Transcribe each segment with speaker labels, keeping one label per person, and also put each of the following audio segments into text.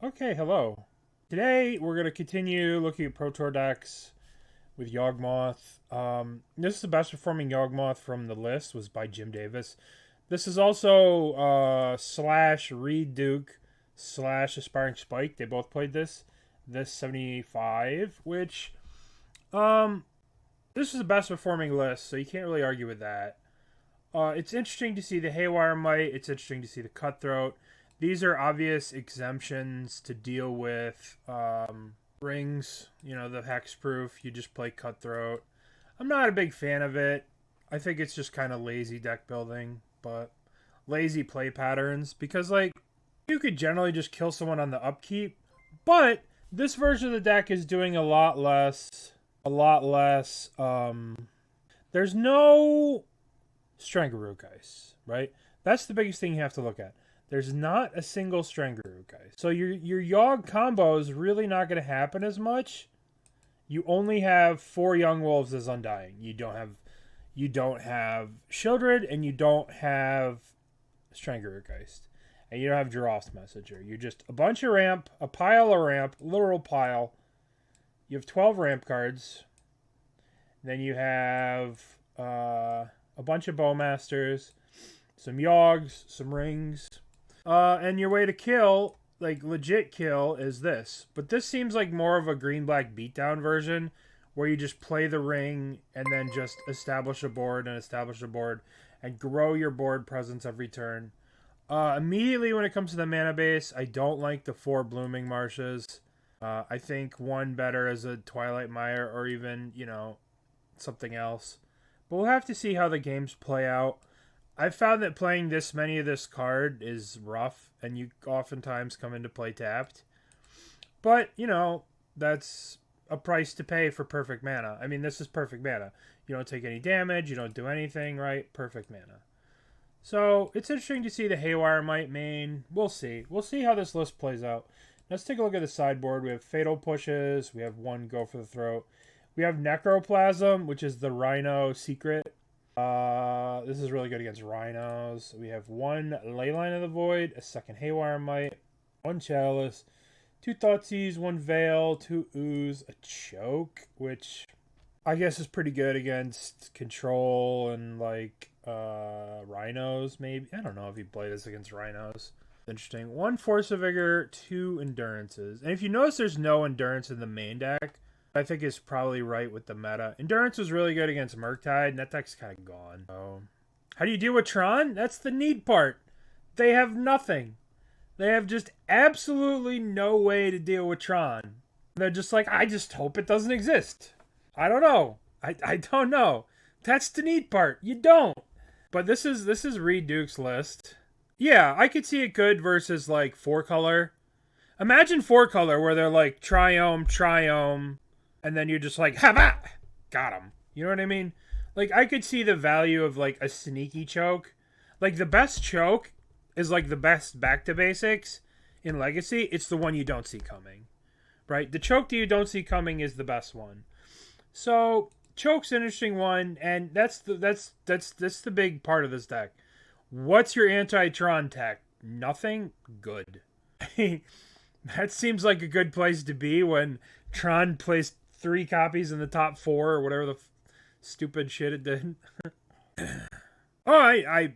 Speaker 1: Okay, hello. Today we're going to continue looking at Pro Tour decks with Yawgmoth. This is the best performing Yawgmoth from the list, was by Jim Davis. This is also slash Reed Duke slash Aspiring Spike. They both played this 75, which this is the best performing list, so you can't really argue with that. It's interesting to see the Haywire Mite. It's interesting to see the Cutthroat. These are obvious exemptions to deal with rings, the hexproof. You just play Cutthroat. I'm not a big fan of it. I think it's just kind of lazy deck building, but lazy play patterns. Because, you could generally just kill someone on the upkeep. But this version of the deck is doing a lot less. There's no Strangaroo, guys, right? That's the biggest thing you have to look at. There's not a single Strangaroo, guys. So your Yawg combo is really not going to happen as much. You only have 4 Young Wolves as Undying. You don't have Sheoldred, and you don't have Strangaroo Geist. And you don't have Giraffe's Messenger. You're just a bunch of ramp, a pile of ramp, literal pile. You have 12 ramp cards. Then you have a bunch of Bowmasters, some Yawgs, some rings. And your way to kill, legit kill, is this. But this seems like more of a green-black beatdown version, where you just play the ring and then just establish a board and grow your board presence every turn. Immediately when it comes to the mana base, I don't like the 4 Blooming Marshes. I think one better as a Twilight Mire or even, something else. But we'll have to see how the games play out. I've found that playing this many of this card is rough, and you oftentimes come into play tapped. But, that's a price to pay for perfect mana. I mean, this is perfect mana. You don't take any damage, you don't do anything, right? Perfect mana. So, it's interesting to see the Haywire Mite main. We'll see. We'll see how this list plays out. Let's take a look at the sideboard. We have Fatal Pushes. We have 1 Go for the Throat. We have Necroplasm, which is the Rhino secret. This is really good against rhinos. We have 1 Leyline of the Void, a 2nd Haywire Mite, 1 Chalice, 2 Thoughtseizes, 1 Veil, 2 Ooze, a Choke, which I guess is pretty good against control and rhinos, maybe. I don't know if you play this against rhinos. Interesting. 1 Force of Vigor, 2 Endurances. And if you notice there's no Endurance in the main deck, I think is probably right with the meta. Endurance was really good against Murktide, and that deck's kind of gone. So, how do you deal with Thran? That's the neat part. They have nothing. They have just absolutely no way to deal with Thran. They're just like, I just hope it doesn't exist. I don't know. I don't know. That's the neat part. You don't. But this is Reed Duke's list. Yeah, I could see it good versus 4-color. Imagine 4-color where they're Triome. And then you're just ha-bah! Got him. You know what I mean? I could see the value of, a sneaky choke. The best choke is, the best back to basics in Legacy. It's the one you don't see coming. Right? The choke that you don't see coming is the best one. So, choke's an interesting one, and that's the big part of this deck. What's your anti-Tron tech? Nothing? Good. That seems like a good place to be when Tron placed 3 copies in the top 4 or whatever the stupid shit it did. I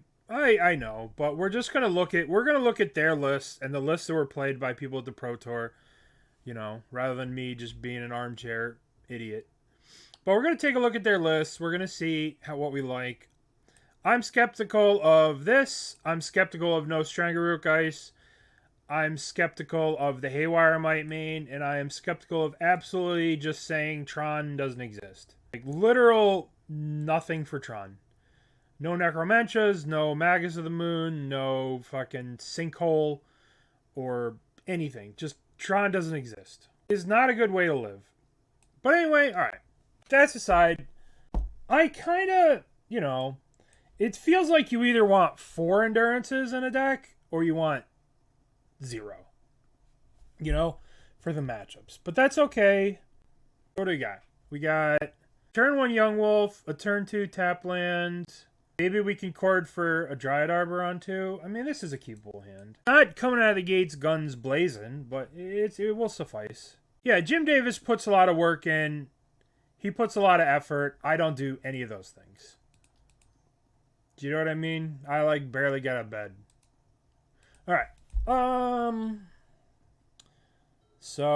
Speaker 1: know, but we're gonna look at their lists and the lists that were played by people at the Pro Tour, rather than me just being an armchair idiot. But we're gonna take a look at their lists. We're gonna see what we like. I'm skeptical of this. I'm skeptical of no Strangaroo Geist. I'm skeptical of the Haywire Mite main, and I am skeptical of absolutely just saying Tron doesn't exist. Literal nothing for Tron. No Necromancias, no Magus of the Moon, no fucking Sinkhole, or anything. Just Tron doesn't exist. It's not a good way to live. But anyway, alright. That's aside. I kind of, it feels like you either want 4 Endurances in a deck, or you want 0, for the matchups. But that's okay. What do we got? We got turn 1 Young Wolf, a turn 2 tap land, Maybe we can chord for a Dryad Arbor on 2. I mean, this is a keepable hand. Not coming out of the gates guns blazing, but it will suffice. Yeah, Jim Davis puts a lot of work in. He puts a lot of effort. I don't do any of those things. Do you know what I mean? I like barely get out of bed. All right. So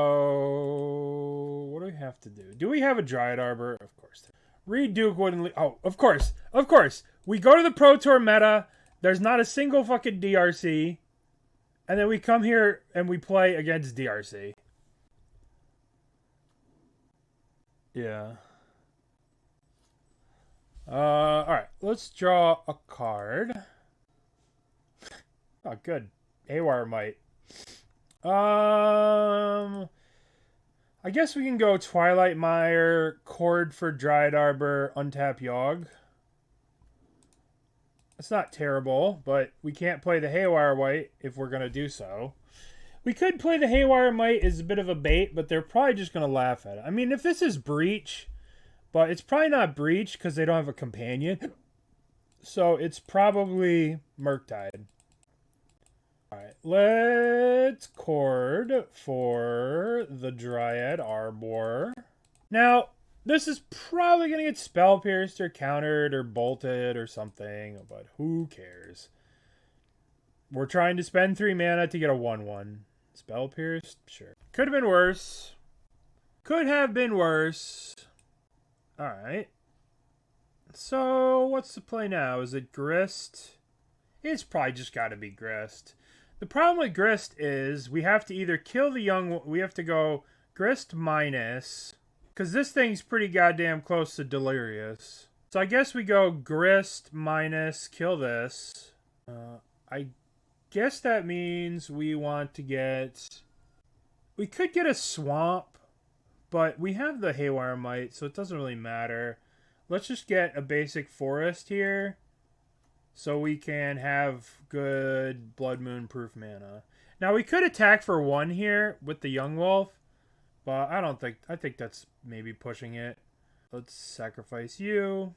Speaker 1: what do we have to do? Do we have a Dryad Arbor? Of course. Reed Duke wouldn't. Oh, of course. Of course. We go to the Pro Tour meta. There's not a single fucking DRC. And then we come here and we play against DRC. Yeah. Alright. Let's draw a card. Oh, good. Haywire Mite. I guess we can go Twilight Mire, Chord for Dryad Arbor, untap Yawg. It's not terrible, but we can't play the Haywire Mite if we're going to do so. We could play the Haywire Mite as a bit of a bait, but they're probably just going to laugh at it. I mean, if this is Breach, but it's probably not Breach because they don't have a companion. So it's probably Murktide. Alright, let's chord for the Dryad Arbor. Now, this is probably going to get spell pierced or countered or bolted or something, but who cares? We're trying to spend 3 mana to get a 1/1. Spell pierced? Sure. Could have been worse. Could have been worse. Alright. So, what's the play now? Is it Grist? It's probably just got to be Grist. The problem with Grist is we have to either kill the young... We have to go Grist minus... Because this thing's pretty goddamn close to Delirious. So I guess we go Grist minus kill this. I guess that means we want to get... We could get a Swamp, but we have the Haywire Mite, so it doesn't really matter. Let's just get a basic Forest here, so we can have good Blood Moon proof mana. Now we could attack for 1 here with the Young Wolf, but I think that's maybe pushing it. Let's sacrifice you.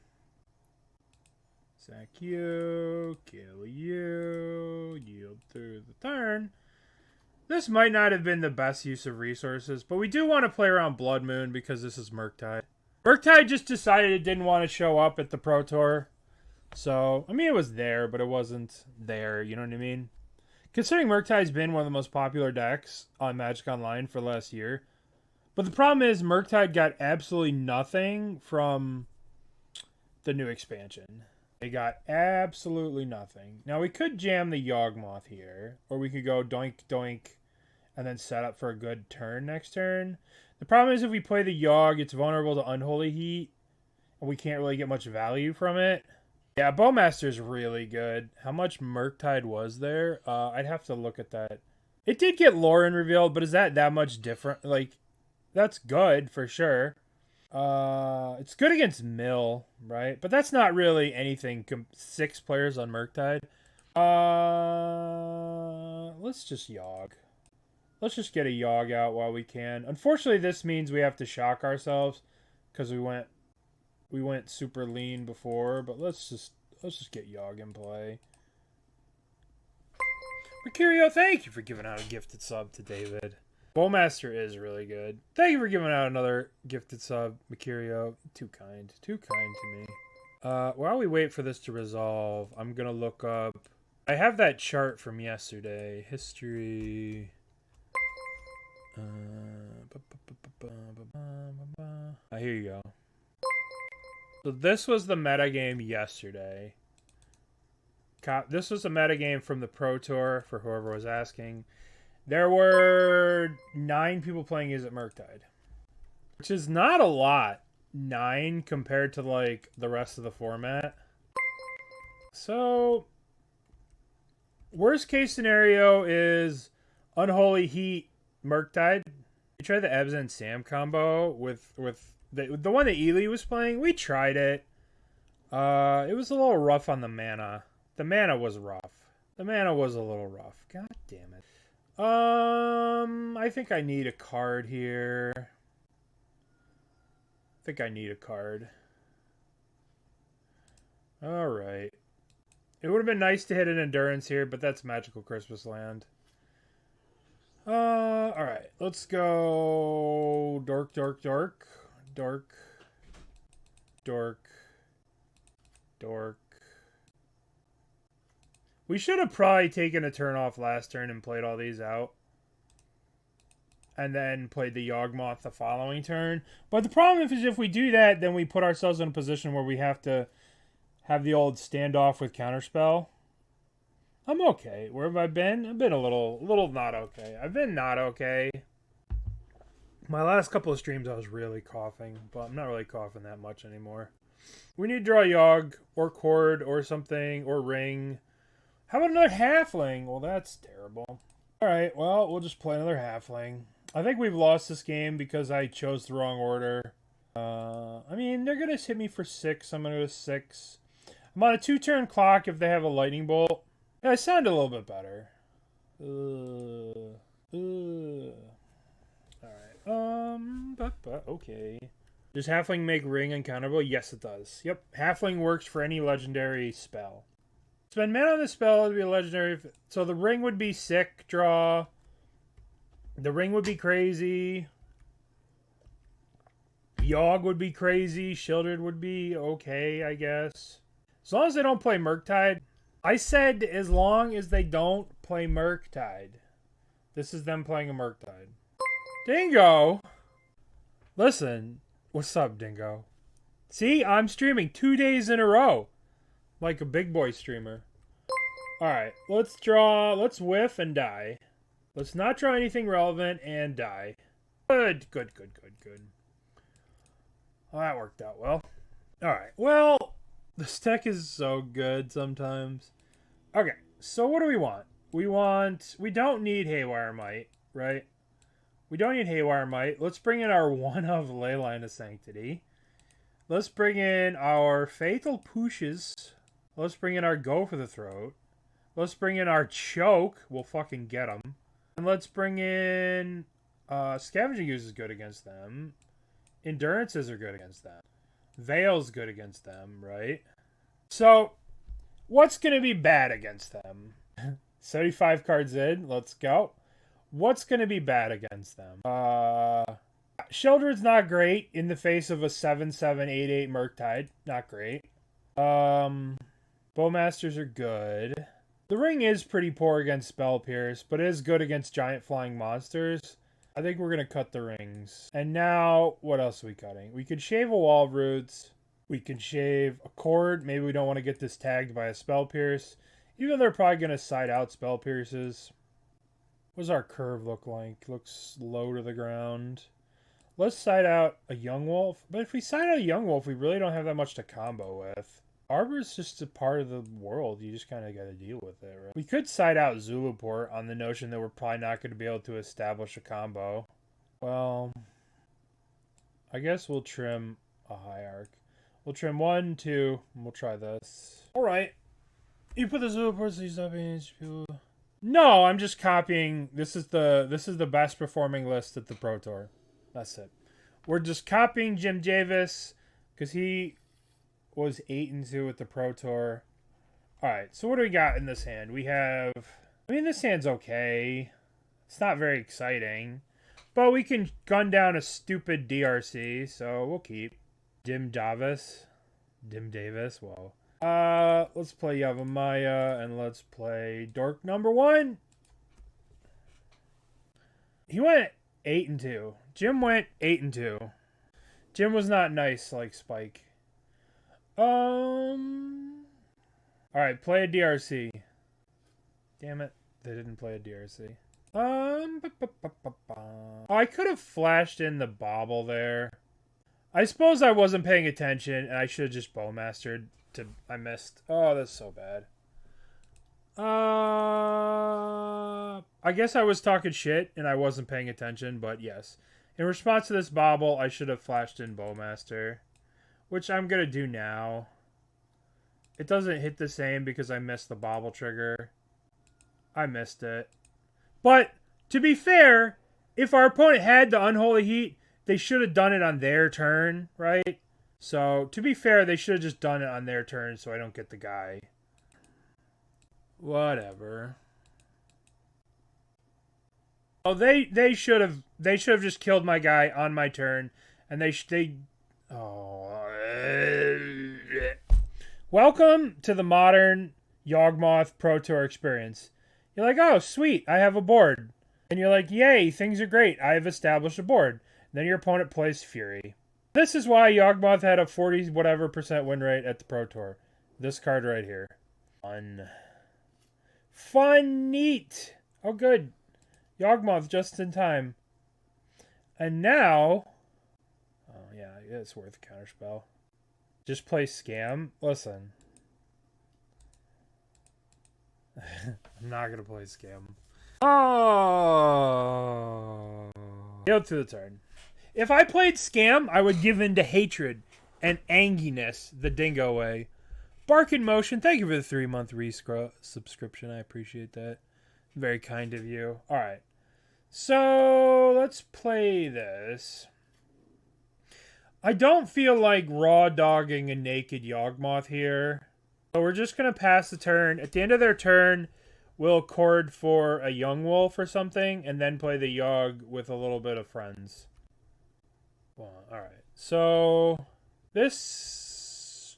Speaker 1: Sack you. Kill you. Yield through the turn. This might not have been the best use of resources, but we do want to play around Blood Moon because this is Murktide. Murktide just decided it didn't want to show up at the Pro Tour. So, I mean, it was there, but it wasn't there. You know what I mean? Considering Murktide's been one of the most popular decks on Magic Online for the last year. But the problem is Murktide got absolutely nothing from the new expansion. They got absolutely nothing. Now, we could jam the Yawgmoth here. Or we could go doink, doink, and then set up for a good turn next turn. The problem is if we play the Yawg, it's vulnerable to Unholy Heat. And we can't really get much value from it. Yeah, Bowmaster's really good. How much Murktide was there? I'd have to look at that. It did get Lauren revealed, but is that much different? Like... That's good, for sure. It's good against Mill, right? But that's not really anything. 6 players on Murktide. Let's just Yawg. Let's just get a Yawg out while we can. Unfortunately, this means we have to shock ourselves. Because we went super lean before. But let's just get Yawg in play. Mercurio, thank you for giving out a gifted sub to David. Bowmaster is really good. Thank you for giving out another gifted sub, Mercurio. Too kind to me. While we wait for this to resolve, I'm going to look up... I have that chart from yesterday. History... here you go. So this was the metagame yesterday. This was a metagame from the Pro Tour, for whoever was asking. There were 9 people playing Is It Murktide, which is not a lot. 9 compared to, like, the rest of the format. So, worst case scenario is Unholy Heat Murktide. We tried the Ebs and Sam combo with the one that Ely was playing. We tried it. It was a little rough on the mana. The mana was rough. The mana was a little rough. God damn it. I think I need a card here. Alright. It would have been nice to hit an Endurance here, but that's Magical Christmas Land. Alright. Let's go... Dork, dork, dork. Dork. Dork. Dork. We should have probably taken a turn off last turn and played all these out. And then played the Yawgmoth the following turn. But the problem is if we do that, then we put ourselves in a position where we have to have the old standoff with Counterspell. I'm okay. Where have I been? I've been a little not okay. I've been not okay. My last couple of streams I was really coughing, but I'm not really coughing that much anymore. We need to draw Yawg, or Chord, or something, or Ring. How about another Halfling? Well, that's terrible. Alright, well, we'll just play another Halfling. I think we've lost this game because I chose the wrong order. I mean, they're going to hit me for 6. I'm going to go 6. I'm on a 2-turn clock if they have a Lightning Bolt. Yeah, I sound a little bit better. Alright, okay. Does Halfling make Ring uncounterable? Yes, it does. Yep, Halfling works for any legendary spell. Spend mana on the spell to be a legendary. So the Ring would be sick draw. The Ring would be crazy. Yawg would be crazy. Sheoldred would be okay, I guess. As long as they don't play Murktide. I said as long as they don't play Murktide. This is them playing a Murktide. Dingo! Listen. What's up, Dingo? See, I'm streaming 2 days in a row. Like a big boy streamer. Alright, let's draw. Let's whiff and die. Let's not draw anything relevant and die. Good, good, good, good, good. Well, that worked out well. Alright, well, this deck is so good sometimes. Okay, so what do we want? We don't need Haywire Mite, right? We don't need Haywire Mite. Let's bring in our one of Leyline of Sanctity. Let's bring in our Fatal Pushes. Let's bring in our Go for the Throat. Let's bring in our Choke. We'll fucking get them. And let's bring in... Scavenging Ooze is good against them. Endurances are good against them. Veil's good against them, right? So, what's going to be bad against them? 75 cards in. Let's go. What's going to be bad against them? Sheoldred's not great in the face of a 7/7/8/8 Murktide. Not great. Bowmasters are good. The Ring is pretty poor against Spell Pierce, but it is good against giant flying monsters. I think we're going to cut the Rings. And now, what else are we cutting? We could shave a Wall of Roots. We can shave a Chord. Maybe we don't want to get this tagged by a Spell Pierce. Even though they're probably going to side out Spell Pierces. What does our curve look like? Looks low to the ground. Let's side out a Young Wolf. But if we side out a Young Wolf, we really don't have that much to combo with. Arbor is just a part of the world. You just kind of got to deal with it, right? We could side out Zulaport on the notion that we're probably not going to be able to establish a combo. Well, I guess we'll trim a Hierarch. We'll trim 1, 2, and we'll try this. Alright. You put the Zulaport, so you stop being... No, I'm just copying. This is the best performing list at the Pro Tour. That's it. We're just copying Jim Javis because he was 8-2 at the Pro Tour. Alright, so what do we got in this hand? We have... I mean, this hand's okay. It's not very exciting. But we can gun down a stupid DRC, so we'll keep. Dim Davis. Whoa. Let's play Yavimaya, and let's play Dork number 1. He went 8-2. Jim went 8-2. Jim was not nice like Spike. Alright, play a DRC. Damn it, they didn't play a DRC. I could have flashed in the Bauble there. I suppose I wasn't paying attention, and I should have just Bowmastered. I missed. Oh, that's so bad. I guess I was talking shit, and I wasn't paying attention, but yes. In response to this Bauble, I should have flashed in Bowmaster. Which I'm going to do now. It doesn't hit the same because I missed the Bauble trigger. I missed it. But, to be fair, if our opponent had the Unholy Heat, they should have done it on their turn, right? So, to be fair, they should have just done it on their turn so I don't get the guy. Whatever. Oh, they should have just killed my guy on my turn, and Welcome to the modern Yawgmoth Pro Tour experience. You're like, oh, sweet, I have a board. And you're like, yay, things are great, I have established a board. Then your opponent plays Fury. This is why Yawgmoth had a 40% win rate at the Pro Tour. This card right here. Fun, neat. Oh, good. Yawgmoth just in time. And now... Oh, yeah, it's worth a counterspell. Just play Scam. Listen. I'm not going to play Scam. Oh. Yield to the turn. If I played Scam, I would give in to hatred and anginess the dingo way. Bark in Motion, thank you for the 3-month subscription. I appreciate that. Very kind of you. Alright. So, let's play this. I don't feel like raw dogging a naked Yawgmoth here. So we're just going to pass the turn. At the end of their turn, we'll chord for a young wolf or something, and then play the Yawg with a little bit of friends. Well, alright. So, this...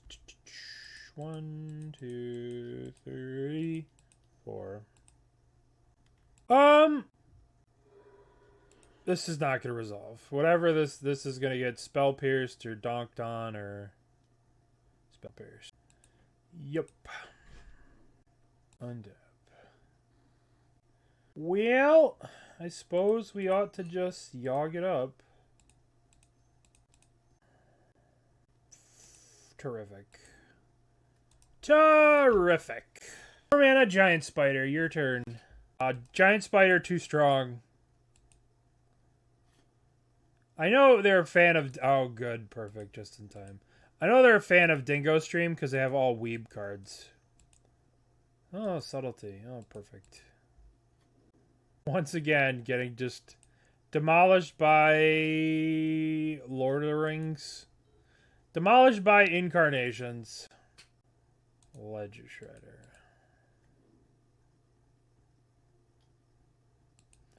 Speaker 1: 1, 2, 3, 4. This is not going to resolve. Whatever this is going to get spell pierced or donked on or spell pierced. Yep. Undab. Well, I suppose we ought to just Yawg it up. Terrific. Terrific. 4 mana Giant Spider, your turn. Giant Spider too strong. I know they're a fan of... Oh, good. Perfect. Just in time. I know they're a fan of Dingo Stream because they have all Weeb cards. Oh, Subtlety. Oh, perfect. Once again, getting just demolished by Lord of the Rings. Demolished by Incarnations. Ledger Shredder.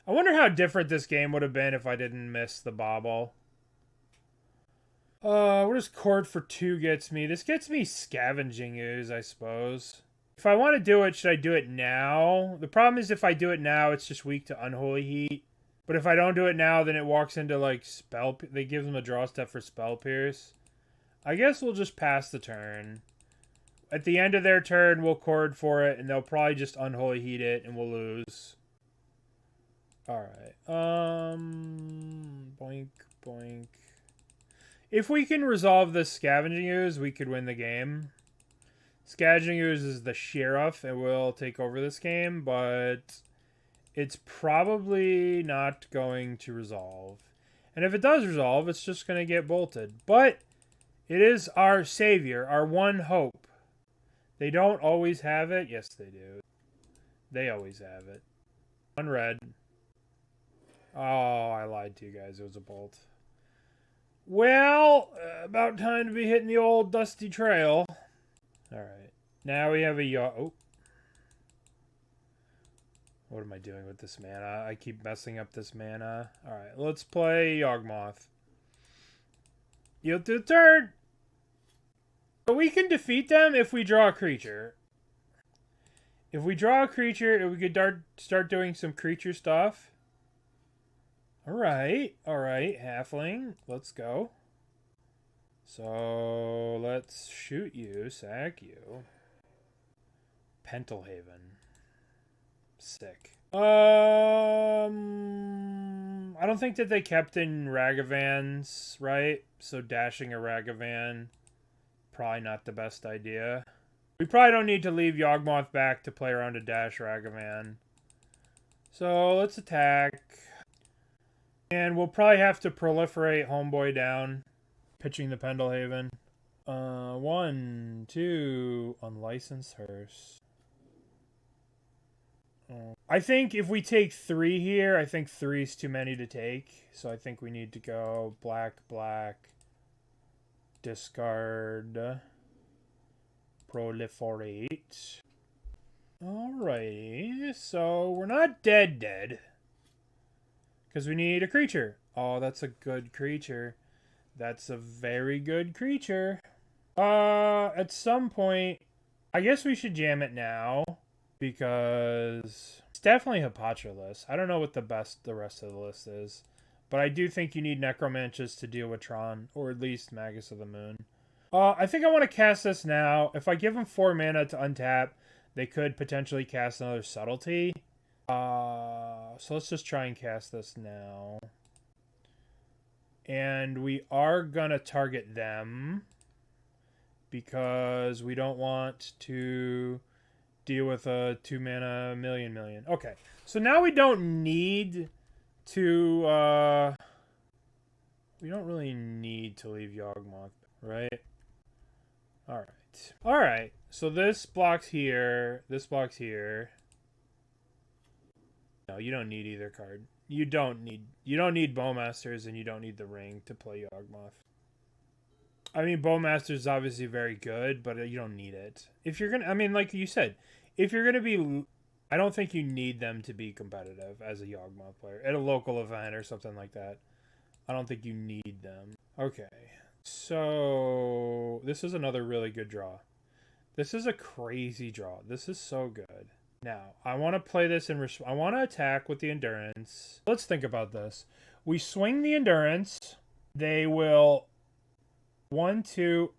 Speaker 1: I wonder how different this game would have been if I didn't miss the bobble. What does Chord for 2 gets me? This gets me Scavenging Ooze, I suppose. If I want to do it, should I do it now? The problem is if I do it now, it's just weak to Unholy Heat. But if I don't do it now, then it walks into, like, Spell... They give them a draw step for Spell Pierce. I guess we'll just pass the turn. At the end of their turn, we'll Chord for it, and they'll probably just Unholy Heat it, and we'll lose. Alright. Boink, boink. If we can resolve this Scavenging Ooze, we could win the game. Scavenging Ooze is the sheriff, and will take over this game, but it's probably not going to resolve. And if it does resolve, it's just going to get bolted. But it is our savior, our one hope. They don't always have it. Yes, they do. They always have it. 1 red. Oh, I lied to you guys. It was a bolt. Well, about time to be hitting the old dusty trail. Alright. Now we have a Yawg. Oh. What am I doing with this mana? I keep messing up this mana. Alright, let's play Yawgmoth. Yield to the turn! But we can defeat them if we draw a creature. If we draw a creature, we could start doing some creature stuff. Alright, halfling, let's go. So, let's shoot you, sack you. Pendelhaven. Sick. I don't think that they kept in Ragavans, right? So dashing a Ragavan, probably not the best idea. We probably don't need to leave Yawgmoth back to play around a dash Ragavan. So, let's attack. And we'll probably have to proliferate Homeboy down. Pitching the Pendelhaven. 1, 2, Unlicensed Hearse. I think if we take 3 here, I think 3 is too many to take. So I think we need to go black, black. Discard. Proliferate. Alrighty. So we're not dead. Because we need a creature. Oh, that's a good creature. That's a very good creature. At some point, I guess we should jam it now. Because it's definitely Hippotrylus. I don't know what the rest of the list is. But I do think you need Necromantis to deal with Thran. Or at least Magus of the Moon. I think I want to cast this now. If I give them 4 mana to untap, they could potentially cast another Subtlety. So let's just try and cast this now. And we are going to target them. Because we don't want to deal with a 2 mana million. Okay, so now we don't need to, we don't really need to leave Yawgmoth, right? Alright, so this blocks here, this blocks here. No, you don't need either card. You don't need Bowmasters and you don't need the ring to play Yawgmoth. I mean, Bowmasters is obviously very good, but you don't need it. If you're gonna, I mean, like you said, if you're gonna be, I don't think you need them to be competitive as a Yawgmoth player at a local event or something like that. I don't think you need them. Okay, so this is another really good draw. This is a crazy draw. This is so good. Now, I want to play this in, I want to attack with the Endurance. Let's think about this. We swing the Endurance. They will 1, 2,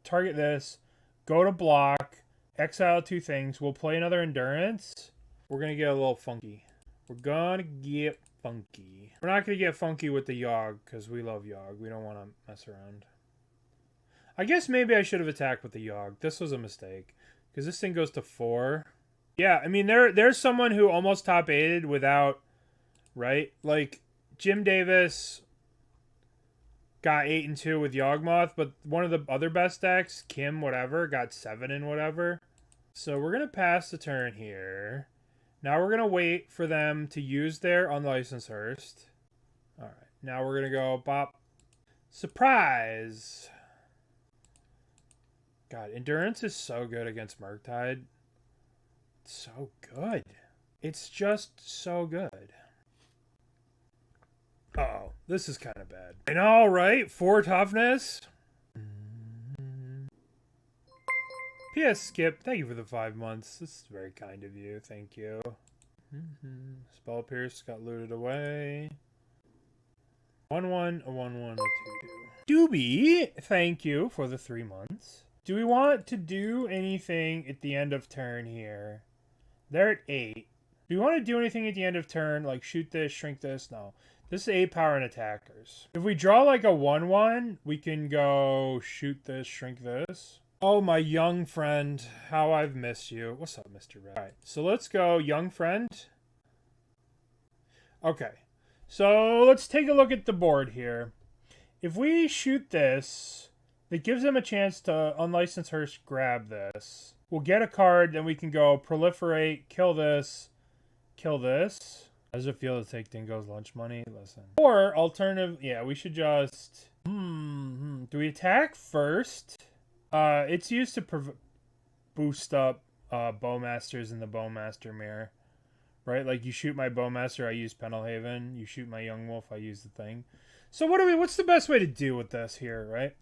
Speaker 1: target this, go to block, exile 2 things. We'll play another Endurance. We're going to get a little funky. We're going to get funky. We're not going to get funky with the Yawg because we love Yawg. We don't want to mess around. I guess maybe I should have attacked with the Yawg. This was a mistake because this thing goes to 4. Yeah, I mean, there's someone who almost top 8'd without, right? Like, Jim Davis got 8 and 2 with Yawgmoth, but one of the other best decks, Kim whatever, got 7 and whatever. So we're going to pass the turn here. Now we're going to wait for them to use their Unlicensed Hearst. Alright, now we're going to go bop. Surprise! God, Endurance is so good against Murktide. It's so good. It's just so good. Uh-oh, this is kind of bad. And all right, 4 toughness. P.S. Skip, thank you for the 5 months. This is very kind of you. Thank you. Spell Pierce got looted away. 1/1, a 1/1, a 2/2. Doobie, thank you for the 3 months. Do we want to do anything at the end of turn here? They're at 8. Do we want to do anything at the end of turn? Like shoot this, shrink this? No. This is 8 power and attackers. If we draw like a 1/1, we can go shoot this, shrink this. Oh, my young friend. How I've missed you. What's up, Mr. Red? Alright, so let's go young friend. Okay. So let's take a look at the board here. If we shoot this, that gives them a chance to Unlicensed Hearst grab this. We'll get a card, then we can go proliferate, kill this, kill this. How does it feel to take Dingo's lunch money? Listen. Or alternative, yeah, we should just... Do we attack first? It's used to boost up Bowmasters in the Bowmaster Mire. Right? Like you shoot my Bowmaster, I use Pendelhaven. You shoot my Yawgmoth, I use the thing. So what's the best way to do with this here, right?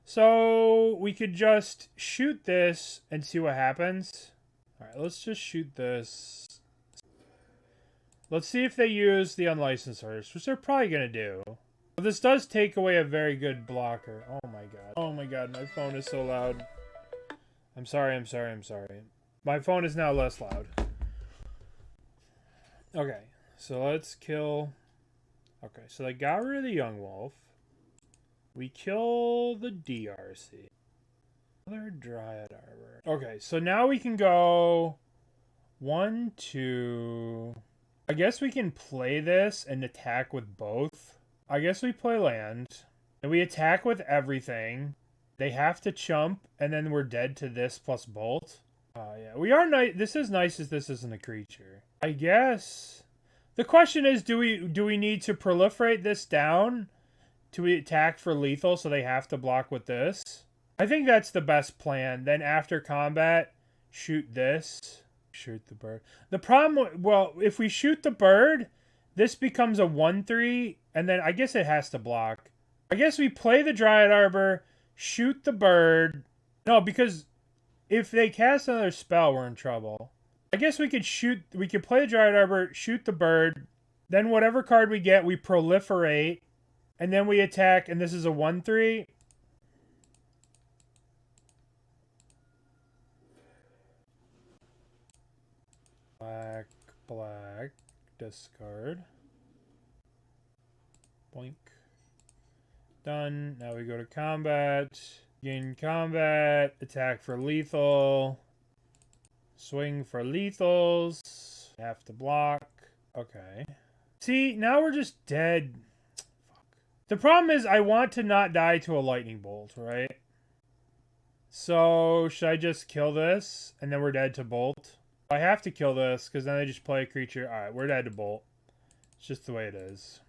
Speaker 1: So we could just shoot this and see what happens. Alright, let's just shoot this. Let's see if they use the Unlicensed Hearst, which they're probably going to do. But this does take away a very good blocker. Oh my god. Oh my god, my phone is so loud. I'm sorry. My phone is now less loud. Okay, so let's kill... Okay, so they got rid of the Yawgmoth. We kill the DRC. Another Dryad Arbor. Okay, so now we can go 1, 2... I guess we can play this and attack with both. I guess we play land. And we attack with everything. They have to chump, and then we're dead to this plus bolt. Yeah, we are nice. This is nice as this isn't a creature. I guess... The question is, do we need to proliferate this down to attack for lethal, so they have to block with this. I think that's the best plan. Then after combat, shoot this. Shoot the bird. The problem, well, if we shoot the bird, this becomes a 1/3, and then I guess it has to block. I guess we play the Dryad Arbor, shoot the bird. No, because if they cast another spell, we're in trouble. I guess we could play the Dryad Arbor, shoot the bird, then whatever card we get, we proliferate, and then we attack, and this is a 1/3. Black, black, discard. Boink. Done. Now we go to combat. Gain combat. Attack for lethal. Swing for lethals. Have to block. Okay. See, now we're just dead. Fuck. The problem is I want to not die to a lightning bolt, right? So, should I just kill this? And then we're dead to bolt? I have to kill this, because then they just play a creature. Alright, we're dead to bolt. It's just the way it is.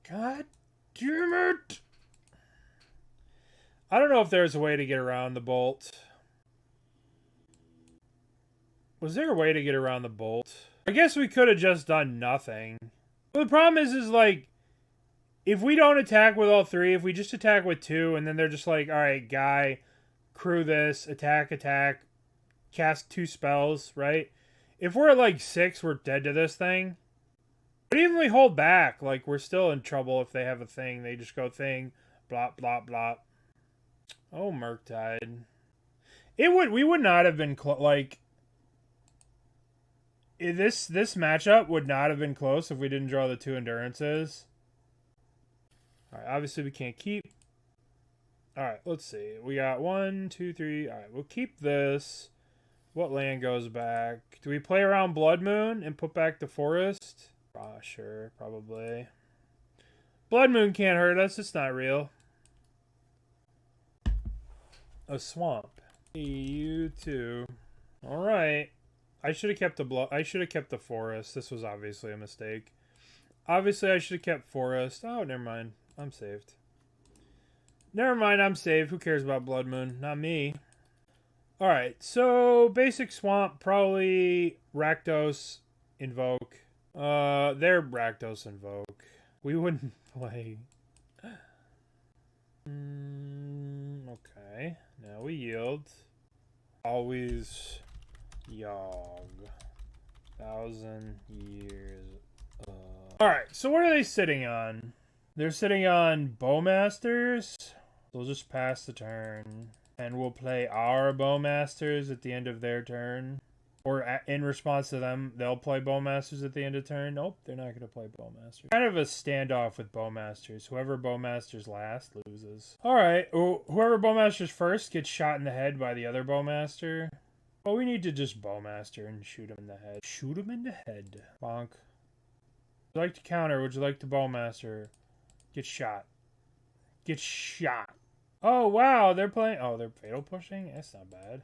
Speaker 1: God damn it! I don't know if there's a way to get around the bolt. Was there a way to get around the bolt? I guess we could have just done nothing. But the problem is like, if we don't attack with all three, if we just attack with two, and then they're just like, alright, guy, crew this, attack, attack, cast 2 spells, right? If we're at like 6, we're dead to this thing. But even if we hold back, like, we're still in trouble if they have a thing. They just go thing, blop, blop, blop. Oh, Murktide. We would not have been, like, this matchup would not have been close if we didn't draw the 2 endurances. Alright, obviously we can't keep. Alright, let's see. We got 1, 2, 3. Alright, we'll keep this. What land goes back? Do we play around Blood Moon and put back the forest? Sure, probably. Blood Moon can't hurt us. It's not real. A swamp. You too. All right. I should have kept the forest. This was obviously a mistake. Obviously, I should have kept forest. Oh, never mind. I'm saved. Never mind. I'm saved. Who cares about Blood Moon? Not me. All right. So basic swamp, probably Rakdos, Invoke. They're Rakdos Invoke. We wouldn't play. Okay. Now we yield. Always Yawg. 1,000 years. Alright, so what are they sitting on? They're sitting on Bowmasters. They'll just pass the turn. And we'll play our Bowmasters at the end of their turn. Or in response to them, they'll play Bowmasters at the end of turn. Nope, they're not going to play Bowmasters. Kind of a standoff with Bowmasters. Whoever Bowmasters last loses. Alright, whoever Bowmasters first gets shot in the head by the other Bowmaster. Well, we need to just Bowmaster and shoot him in the head. Shoot him in the head. Bonk. Would you like to counter? Would you like to Bowmaster? Get shot. Get shot. Oh, wow, they're playing... Oh, they're Fatal Pushing? That's not bad.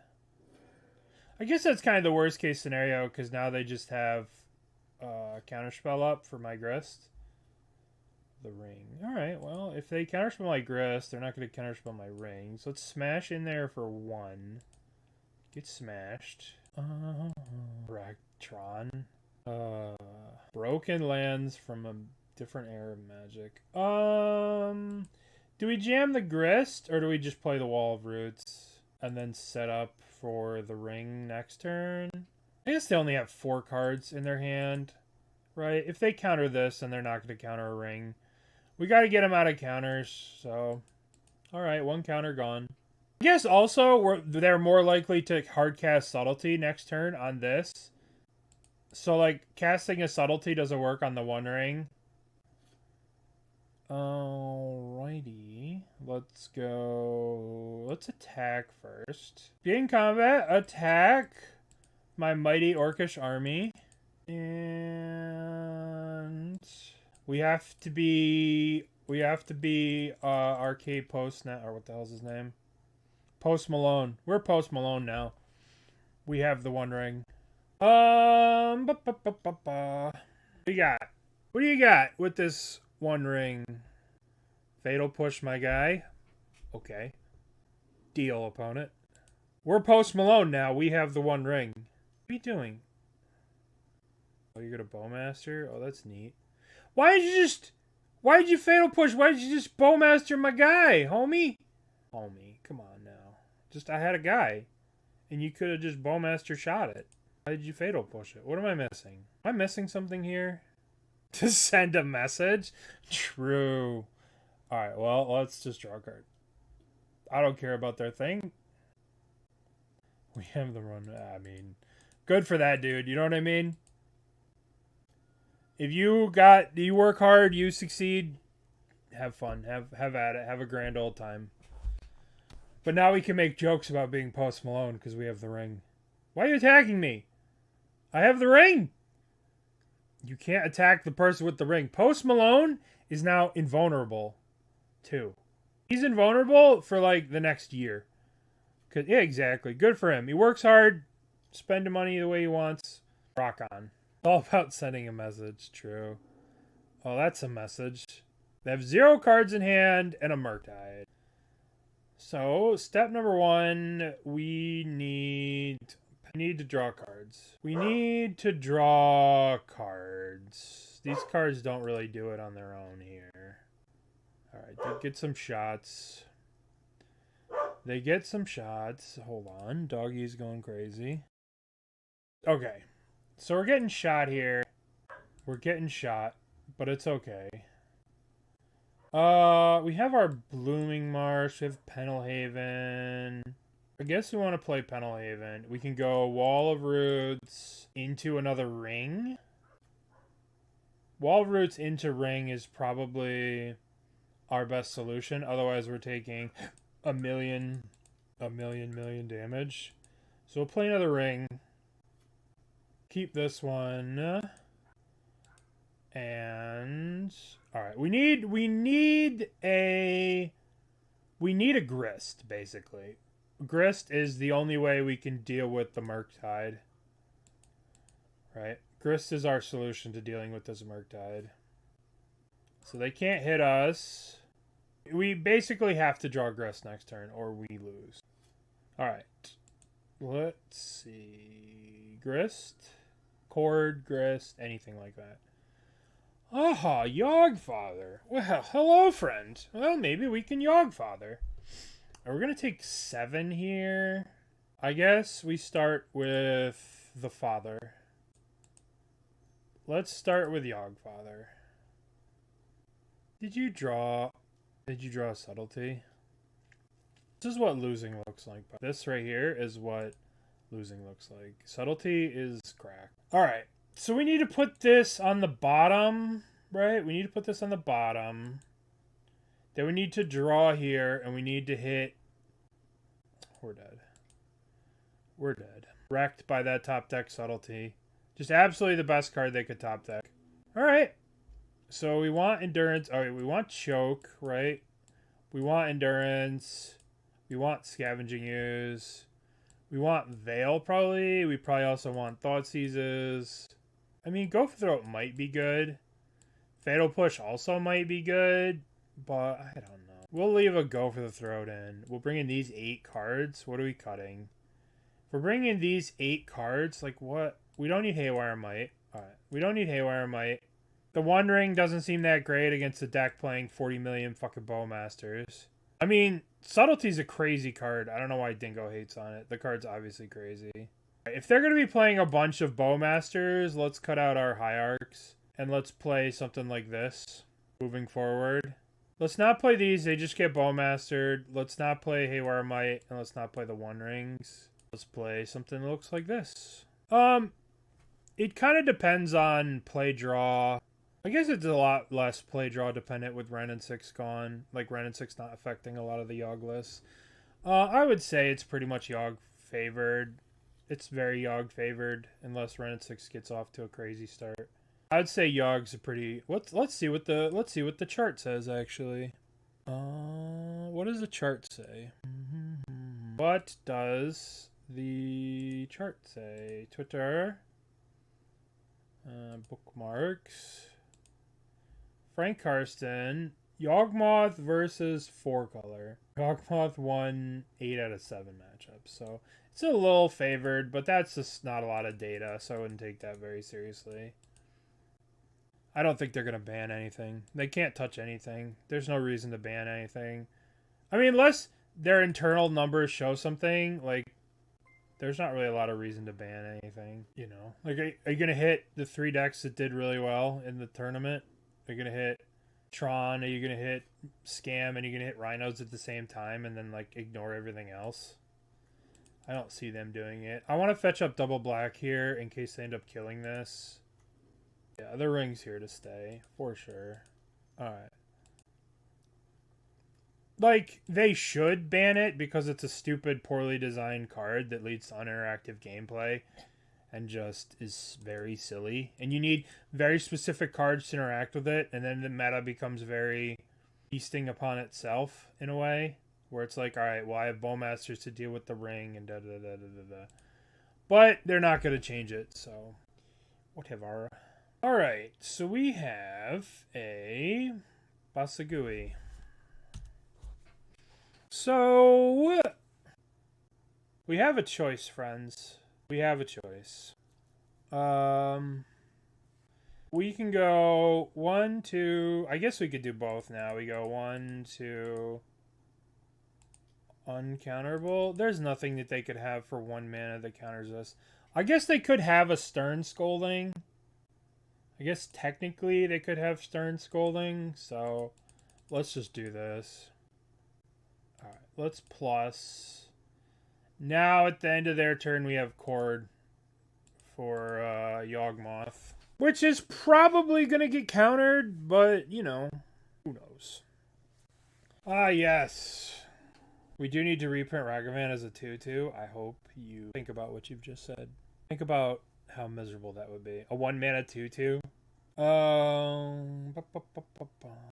Speaker 1: I guess that's kind of the worst case scenario, because now they just have counterspell up for my Grist. The ring. Alright, well, if they counterspell my Grist, they're not going to counterspell my ring. So let's smash in there for 1. Get smashed. Thran. Broken lands from a different era of Magic. Do we jam the Grist, or do we just play the Wall of Roots and then set up for the ring next turn? I guess they only have 4 cards in their hand, right? If they counter this, then they're not going to counter a ring. We got to get them out of counters, so... Alright, 1 counter gone. I guess also they're more likely to hardcast Subtlety next turn on this. So, like, casting a Subtlety doesn't work on the 1 ring. Alrighty. Let's go... Let's attack first. Begin combat. Attack my mighty Orcish army. And... We have to be Arcade Postnet, or what the hell's his name? Post Malone. We're Post Malone now. We have the 1 ring. What do you got? What do you got with this One Ring. Fatal Push, my guy. Okay. Deal, opponent. We're Post Malone now. We have the One Ring. What are you doing? Oh, you're gonna Bowmaster? Oh, that's neat. Why did you Fatal Push? Why did you just Bowmaster my guy, homie? Homie, come on now. I had a guy. And you could have just Bowmaster shot it. Why did you Fatal Push it? What am I missing? Am I missing something here? To send a message? True. Alright, well, let's just draw a card. I don't care about their thing. We have the run. I mean, good for that dude. You know what I mean? If you work hard, you succeed, have fun. Have at it. Have a grand old time. But now we can make jokes about being Post Malone because we have the ring. Why are you attacking me? I have the ring. You can't attack the person with the ring. Post Malone is now invulnerable, too. He's invulnerable for, like, the next year. Yeah, exactly. Good for him. He works hard, spending money the way he wants. Rock on. All about sending a message. True. Oh, that's a message. They have 0 cards in hand and a Murktide. So, step number 1, we need to draw cards. We need to draw cards. These cards don't really do it on their own here. Alright, they get some shots. Hold on. Doggy's going crazy. Okay. So we're getting shot here. But it's okay. We have our Blooming Marsh. We have Pendelhaven. I guess we want to play Pendelhaven. We can go Wall of Roots into another ring. Wall of Roots into ring is probably our best solution. Otherwise, we're taking a million damage. So we'll play another ring. Keep this one. And all right, we need a Grist, basically. Grist is the only way we can deal with the Murktide. Right? Grist is our solution to dealing with this Murktide. So they can't hit us. We basically have to draw Grist next turn or we lose. Alright. Let's see. Grist. Chord, Grist, anything like that. Aha, Yawgfather. Well, hello, friend. Well, maybe we can Yawgfather. Are we going to take 7 here? I guess we start with the father. Let's start with Yawgfather. Did you draw Subtlety? This is what losing looks like. This right here is what losing looks like. Subtlety is crack. Alright. So we need to put this on the bottom, right? We need to put this on the bottom. Then we need to draw here, and we need to hit... We're dead. We're dead. Wrecked by that top deck Subtlety. Just absolutely the best card they could top deck. Alright. So we want Endurance. Alright, we want Choke, right? We want Endurance. We want Scavenging Ooze. We want Veil, probably. We probably also want Thoughtseizes. I mean, Go for Throat might be good. Fatal Push also might be good. But, I don't know. We'll leave a Go for the Throat in. We'll bring in these 8 cards. What are we cutting? If we're bringing in these 8 cards, like what? We don't need Haywire Mite. Alright, we don't need Haywire Mite. The One Ring doesn't seem that great against a deck playing 40 million fucking Bowmasters. I mean, Subtlety's a crazy card. I don't know why Dingo hates on it. The card's obviously crazy. If they're going to be playing a bunch of Bowmasters, let's cut out our Hierarchs. And let's play something like this. Moving forward. Let's not play these. They just get Bowmastered. Let's not play Haywire Mite. And let's not play the One Rings. Let's play something that looks like this. It kind of depends on play draw. I guess it's a lot less play draw dependent with Wrenn and 6 gone. Like Wrenn and 6 not affecting a lot of the Yawg lists. I would say it's pretty much Yawg favored. It's very Yawg favored unless Wrenn and 6 gets off to a crazy start. I'd say Yawg's a pretty. Let's see what the chart says actually. What does the chart say? What does the chart say? Twitter. Bookmarks. Frank Karsten. Yawgmoth versus 4-color. Yawgmoth won 8 out of 7 matchups. So it's a little favored, but that's just not a lot of data, so I wouldn't take that very seriously. I don't think they're going to ban anything. They can't touch anything. There's no reason to ban anything. I mean, unless their internal numbers show something, like, there's not really a lot of reason to ban anything, you know? Like, are you going to hit the 3 decks that did really well in the tournament? Are you going to hit Thran? Are you going to hit Scam? And you're going to hit Rhinos at the same time and then, like, ignore everything else? I don't see them doing it. I want to fetch up double black here in case they end up killing this. Yeah, the ring's here to stay, for sure. Alright. Like, they should ban it because it's a stupid, poorly designed card that leads to uninteractive gameplay and just is very silly. And you need very specific cards to interact with it, and then the meta becomes very feasting upon itself in a way, where it's like, alright, well, I have Bowmasters to deal with the ring and da-da-da-da-da-da. But they're not going to change it, so whatever. Alright, so we have a Boseiju. So, we have a choice, friends. We have a choice. We can go 1, 2... I guess we could do both now. We go 1, 2... Uncounterable. There's nothing that they could have for 1 mana that counters us. I guess they could have a Stern Scolding. I guess technically they could have Stern Scolding. So, let's just do this. Alright, let's plus. Now at the end of their turn we have Chord for Yawgmoth. Which is probably going to get countered, but, you know, who knows. Ah, yes. We do need to reprint Ragavan as a 2/2. I hope you think about what you've just said. Think about how miserable that would be. A 1-mana 2/2.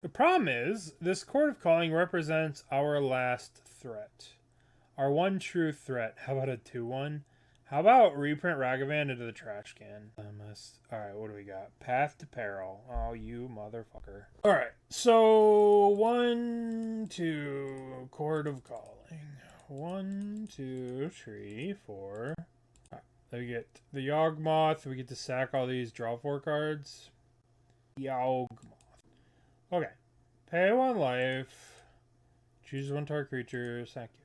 Speaker 1: The problem is, this Chord of Calling represents our last threat. Our one true threat. How about a 2/1? How about reprint Ragavan into the trash can? Alright, what do we got? Path to Peril. Oh, you motherfucker. Alright, so 1, 2, Chord of Calling. 1, 2, 3, 4. Alright, then we get the Yawgmoth. We get to sack all these, draw 4 cards. Yawgmoth. Okay. Pay 1 life. Choose 1 target creature. Thank you.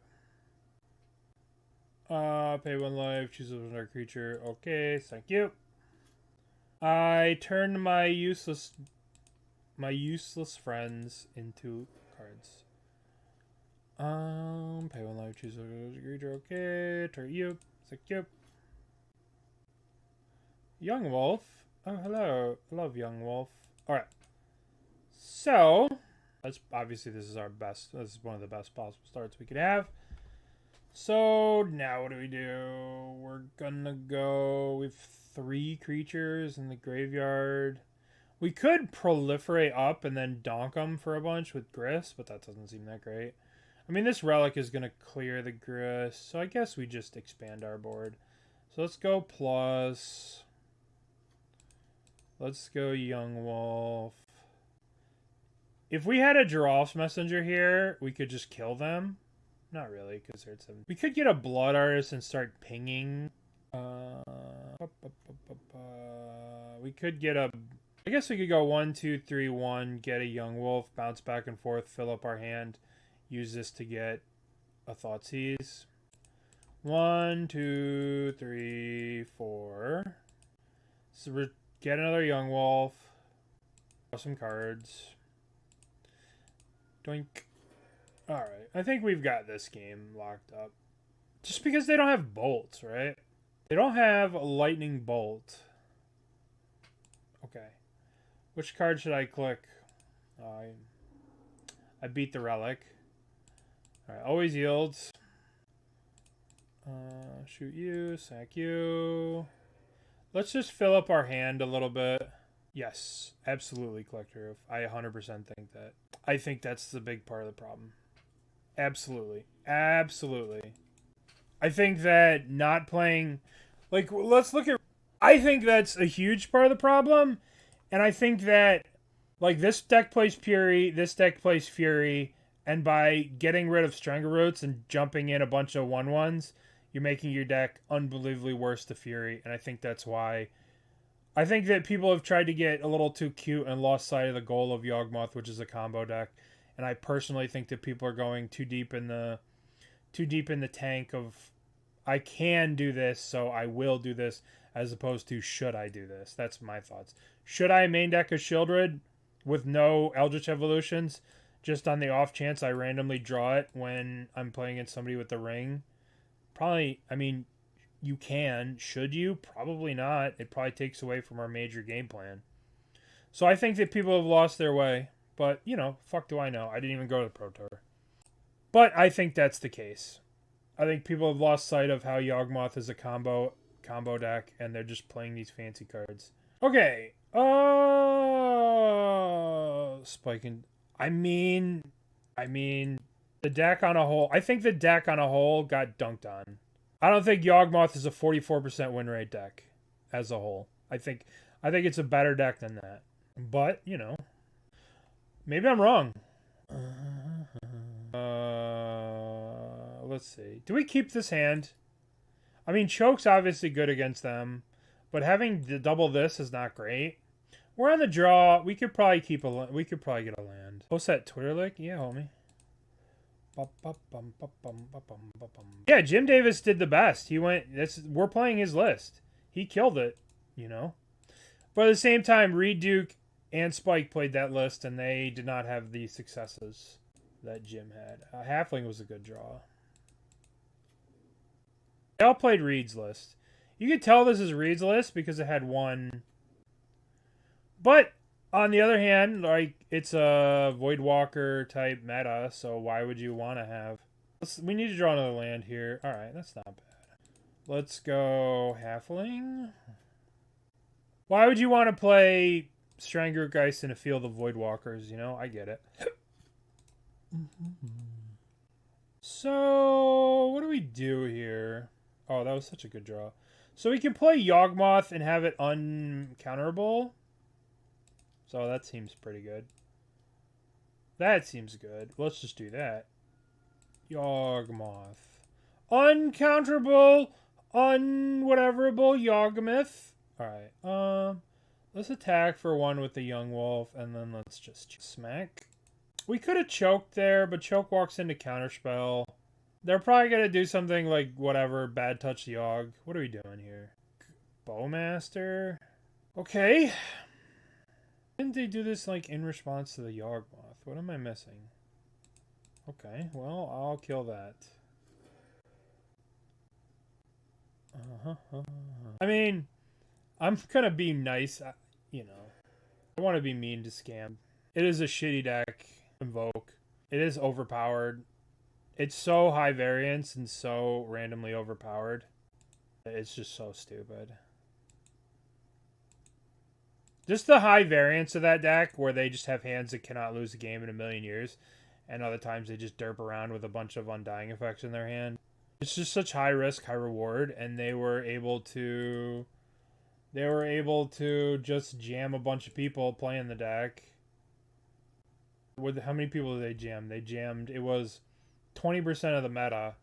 Speaker 1: Pay 1 life, choose a target creature. Okay, thank you. I turned my useless friends into cards. Pay 1 life, choose a target creature. Okay, target you. Thank you. Young Wolf. Oh, hello. I love Young Wolf. Alright. So, that's obviously this is one of the best possible starts we could have. So, now what do? We're gonna go with 3 creatures in the graveyard. We could proliferate up and then donk them for a bunch with Grist, but that doesn't seem that great. I mean, this relic is gonna clear the Grist, so I guess we just expand our board. So let's go plus. Let's go Young Wolf. If we had a Giraffe Messenger here, we could just kill them. Not really, because they're at 7. We could get a Blood Artist and start pinging. We could get a... I guess we could go 1, 2, 3, 1, get a Young Wolf, bounce back and forth, fill up our hand, use this to get a Thoughtseize. 1, 2, 3, 4. So we're... Get another Young Wolf. Draw some cards. Doink. Alright. I think we've got this game locked up. Just because they don't have bolts, right? They don't have a lightning bolt. Okay. Which card should I click? I beat the relic. Alright. Always yields. Shoot you. Sack you. Let's just fill up our hand a little bit. Yes, absolutely, Collector Roof. I 100% think that. I think that's the big part of the problem. Absolutely. Absolutely. I think that not playing... Like, let's look at... I think that's a huge part of the problem. And I think that Like, this deck plays Fury, this deck plays Fury, and by getting rid of Strenga Roots and jumping in a bunch of 1/1s, you're making your deck unbelievably worse to Fury, and I think that's why. I think that people have tried to get a little too cute and lost sight of the goal of Yawgmoth, which is a combo deck, and I personally think that people are going too deep in the tank of I can do this, so I will do this, as opposed to should I do this. That's my thoughts. Should I main deck a Sheoldred with no Eldritch Evolutions, just on the off chance I randomly draw it when I'm playing against somebody with the ring? Probably, I mean, you can. Should you? Probably not. It probably takes away from our major game plan. So I think that people have lost their way. But, you know, fuck do I know. I didn't even go to the Pro Tour. But I think that's the case. I think people have lost sight of how Yawgmoth is a combo deck, and they're just playing these fancy cards. Okay. Spiking. I mean, the deck on a whole. I think the deck on a whole got dunked on. I don't think Yawgmoth is a 44% win rate deck as a whole. I think it's a better deck than that. But, you know, maybe I'm wrong. Let's see. Do we keep this hand? I mean, Choke's obviously good against them, but having to double this is not great. We're on the draw. We could probably get a land. Post that Twitter link? Yeah, homie. Yeah, Jim Davis did the best. He went. We're playing his list. He killed it, you know. But at the same time, Reed Duke and Spike played that list, and they did not have the successes that Jim had. Halfling was a good draw. They all played Reed's list. You could tell this is Reed's list because it had one. But on the other hand, like, it's a Voidwalker type meta, so why would you want to have... We need to draw another land here. Alright, that's not bad. Let's go Halfling. Why would you want to play Strangurgeist in a field of Voidwalkers, you know? I get it. So, what do we do here? Oh, that was such a good draw. So we can play Yawgmoth and have it uncounterable. So that seems pretty good. That seems good. Let's just do that. Yawgmoth. Uncounterable, unwhateverable Yawgmoth. Alright, let's attack for one with the Young Wolf, and then let's just smack. We could have choked there, but choke walks into counterspell. They're probably going to do something like, whatever, bad touch Yawg. What are we doing here? Bowmaster? Okay. Didn't they do this, like, in response to the Yawgmoth? What am I missing? Okay, well, I'll kill that. I mean, I'm gonna be nice, you know. I want to be mean to Scam. It is a shitty deck. Invoke. It is overpowered. It's so high variance and so randomly overpowered. It's just so stupid. Just the high variance of that deck, where they just have hands that cannot lose a game in a million years, and other times they just derp around with a bunch of Undying effects in their hand. It's just such high risk, high reward, and they were able to just jam a bunch of people playing the deck. How many people did they jam? They jammed. It was 20% of the meta.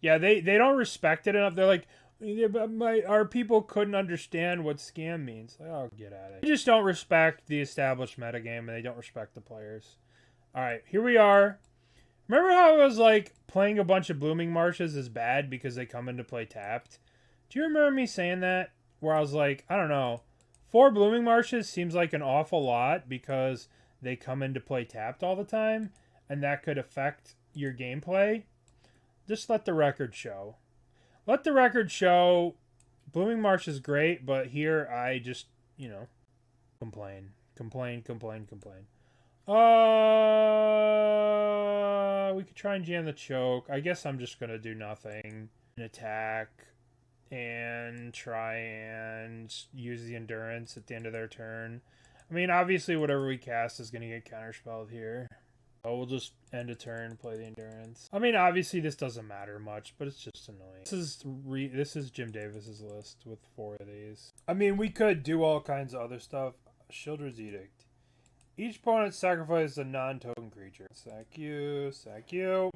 Speaker 1: Yeah, they don't respect it enough. They're like, yeah, but our people couldn't understand what scam means. Like, oh, get at it. They just don't respect the established metagame, and they don't respect the players. All right, here we are. Remember how it was like playing a bunch of Blooming Marshes is bad because they come into play tapped? Do you remember me saying that? Where I was like, I don't know. 4 Blooming Marshes seems like an awful lot because they come into play tapped all the time, and that could affect your gameplay. Just let the record show. Let the record show Blooming Marsh is great, but here I just, you know, complain. We could try and jam the choke. I guess I'm just going to do nothing. An attack and try and use the endurance at the end of their turn. I mean, obviously whatever we cast is going to get counterspelled here. Oh, we'll just end a turn, play the Endurance. I mean, obviously this doesn't matter much, but it's just annoying. This is Jim Davis's list with 4 of these. I mean, we could do all kinds of other stuff. Sheoldred's Edict. Each opponent sacrifices a non-token creature. Sack you, sack you.